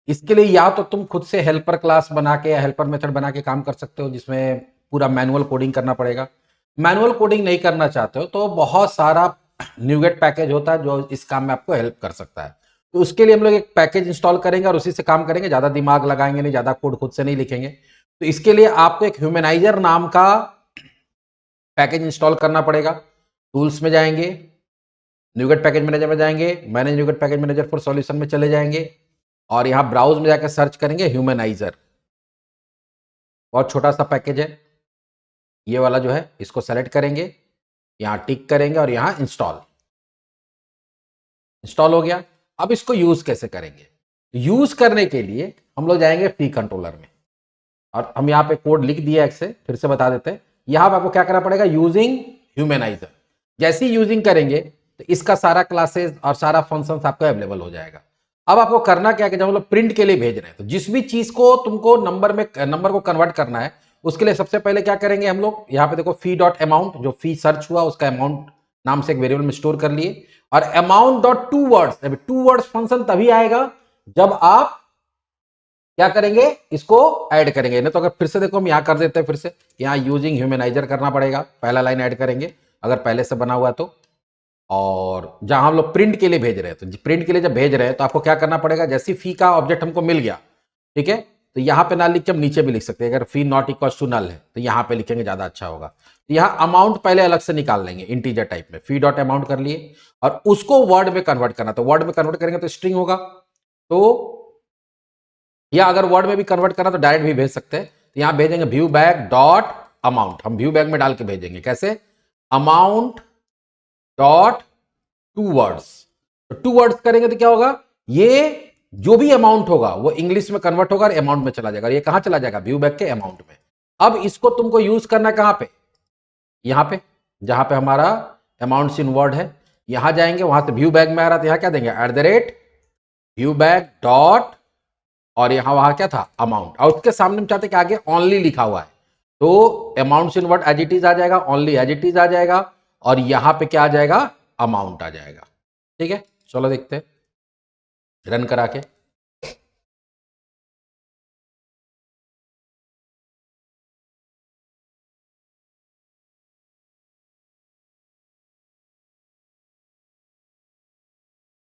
इसके लिए या तो तुम खुद से हेल्पर क्लास बना के या हेल्पर मेथड बना के काम कर सकते हो, जिसमें पूरा मैनुअल कोडिंग करना पड़ेगा। मैनुअल कोडिंग नहीं करना चाहते हो तो बहुत सारा न्यूगेट पैकेज होता है जो इस काम में आपको हेल्प कर सकता है। तो उसके लिए हम लोग एक पैकेज इंस्टॉल करेंगे और उसी से काम करेंगे, ज्यादा दिमाग लगाएंगे नहीं, ज्यादा कोड खुद से नहीं लिखेंगे। तो इसके लिए आपको एक ह्यूमनाइजर नाम का पैकेज इंस्टॉल करना पड़ेगा। टूल्स में जाएंगे, न्यूगेट पैकेज मैनेजर में जाएंगे, manage NuGet package manager for solution में चले जाएंगे, और यहां ब्राउज में जाकर सर्च करेंगे ह्यूमनाइजर। बहुत छोटा सा पैकेज है ये वाला जो है, इसको सेलेक्ट करेंगे, यहां टिक करेंगे और यहां इंस्टॉल। इंस्टॉल हो गया। अब इसको यूज कैसे करेंगे, यूज करने के लिए हम लोग जाएंगे फी कंट्रोलर में, और हम यहाँ पे कोड लिख दिया एक से, फिर से बता देते हैं। यहां पर आपको क्या करना पड़ेगा, यूजिंग ह्यूमनाइजर। जैसे ही यूजिंग करेंगे तो इसका सारा क्लासेस और सारा फंक्शन आपको अवेलेबल हो जाएगा। अब आपको करना क्या है कि जब हम लोग प्रिंट के लिए भेज रहे हैं, तो जिस भी चीज को तुमको नंबर को कन्वर्ट करना है उसके लिए सबसे पहले क्या करेंगे हम लोग, यहाँ पे देखो फी डॉट अमाउंट, जो फी सर्च हुआ उसका अमाउंट नाम से एक वेरिएबल में स्टोर कर लिए, और amount dot to words, to words function तभी आएगा जब आप क्या करेंगे, इसको ऐड करेंगे। नहीं तो अगर फिर से देखो हम यहां कर देते हैं, फिर से यहां यूजिंग ह्यूमनाइजर करना पड़ेगा, पहला लाइन ऐड करेंगे अगर पहले से बना हुआ तो। और जहां हम लोग प्रिंट के लिए भेज रहे हैं, तो प्रिंट के लिए जब भेज रहे हैं तो आपको क्या करना पड़ेगा, जैसे फी का ऑब्जेक्ट हमको मिल गया, ठीक है, तो यहां पे ना लिख के हम नीचे भी लिख सकते हैं, अगर फी नॉट इक्वल टू नल है तो यहां पे लिखेंगे ज्यादा अच्छा होगा। तो यहां अमाउंट पहले अलग से निकाल लेंगे इंटीजर टाइप में, फी डॉट अमाउंट कर लिए, और उसको वर्ड में कन्वर्ट करना, तो वर्ड में कन्वर्ट करेंगे तो स्ट्रिंग होगा, तो या अगर वर्ड में भी कन्वर्ट करना तो डायरेक्ट भी भेज सकते हैं। तो यहां भेजेंगे व्यू बैग डॉट अमाउंट, हम व्यू बैग में डाल के भेजेंगे, कैसे, अमाउंट डॉट टू वर्ड्स। तो टू वर्ड्स करेंगे तो क्या होगा, ये जो भी अमाउंट होगा वो इंग्लिश में कन्वर्ट होगा और अमाउंट में चला जाएगा, ये कहां चला जाएगा, व्यू बैग के अमाउंट में। अब इसको तुमको यूज करना कहां पे, यहां पे, जहां पे हमारा अमाउंट्स इन वर्ड है, यहां जाएंगे, वहां से व्यू बैग में आ रहा था, यहां क्या देंगे, at the rate view bag dot, और यहां वहां क्या था, अमाउंट, और उसके सामने हम चाहते कि आगे ओनली लिखा हुआ है, तो amounts in word as it is आ जाएगा, ओनली एज इट इज आ जाएगा, और यहां पे क्या आ जाएगा, अमाउंट आ जाएगा। ठीक है, चलो देखते हैं रन करा के।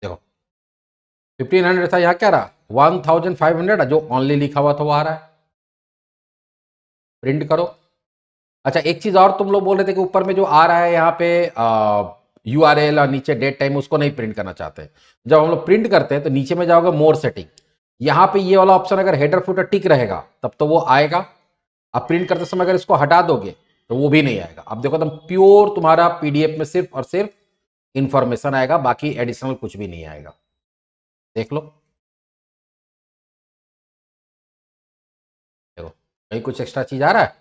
देखो 1500 था, यहां क्या रहा 1500, जो ओनली लिखा हुआ था वो आ रहा है, प्रिंट करो। अच्छा एक चीज और तुम लोग बोल रहे थे कि ऊपर में जो आ रहा है यहाँ पे URL और नीचे डेट टाइम, उसको नहीं प्रिंट करना चाहते हैं। जब हम लोग प्रिंट करते हैं तो नीचे में जाओगे मोर सेटिंग, यहाँ पे ये वाला ऑप्शन अगर हेडर फुटर टिक रहेगा तब तो वो आएगा, अब प्रिंट करते समय अगर इसको हटा दोगे तो वो भी नहीं आएगा। अब देखो तुम प्योर तुम्हारा PDF में सिर्फ और सिर्फ इंफॉर्मेशन आएगा, बाकी एडिशनल कुछ भी नहीं आएगा, देख लो। देखो कहीं कुछ एक्स्ट्रा चीज आ रहा है,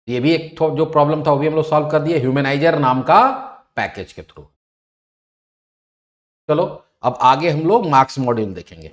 ये भी एक जो प्रॉब्लम था वो भी हम लोग सॉल्व कर दिए ह्यूमनाइजर नाम का पैकेज के थ्रू। चलो अब आगे हम लोग मार्क्स मॉड्यूल देखेंगे।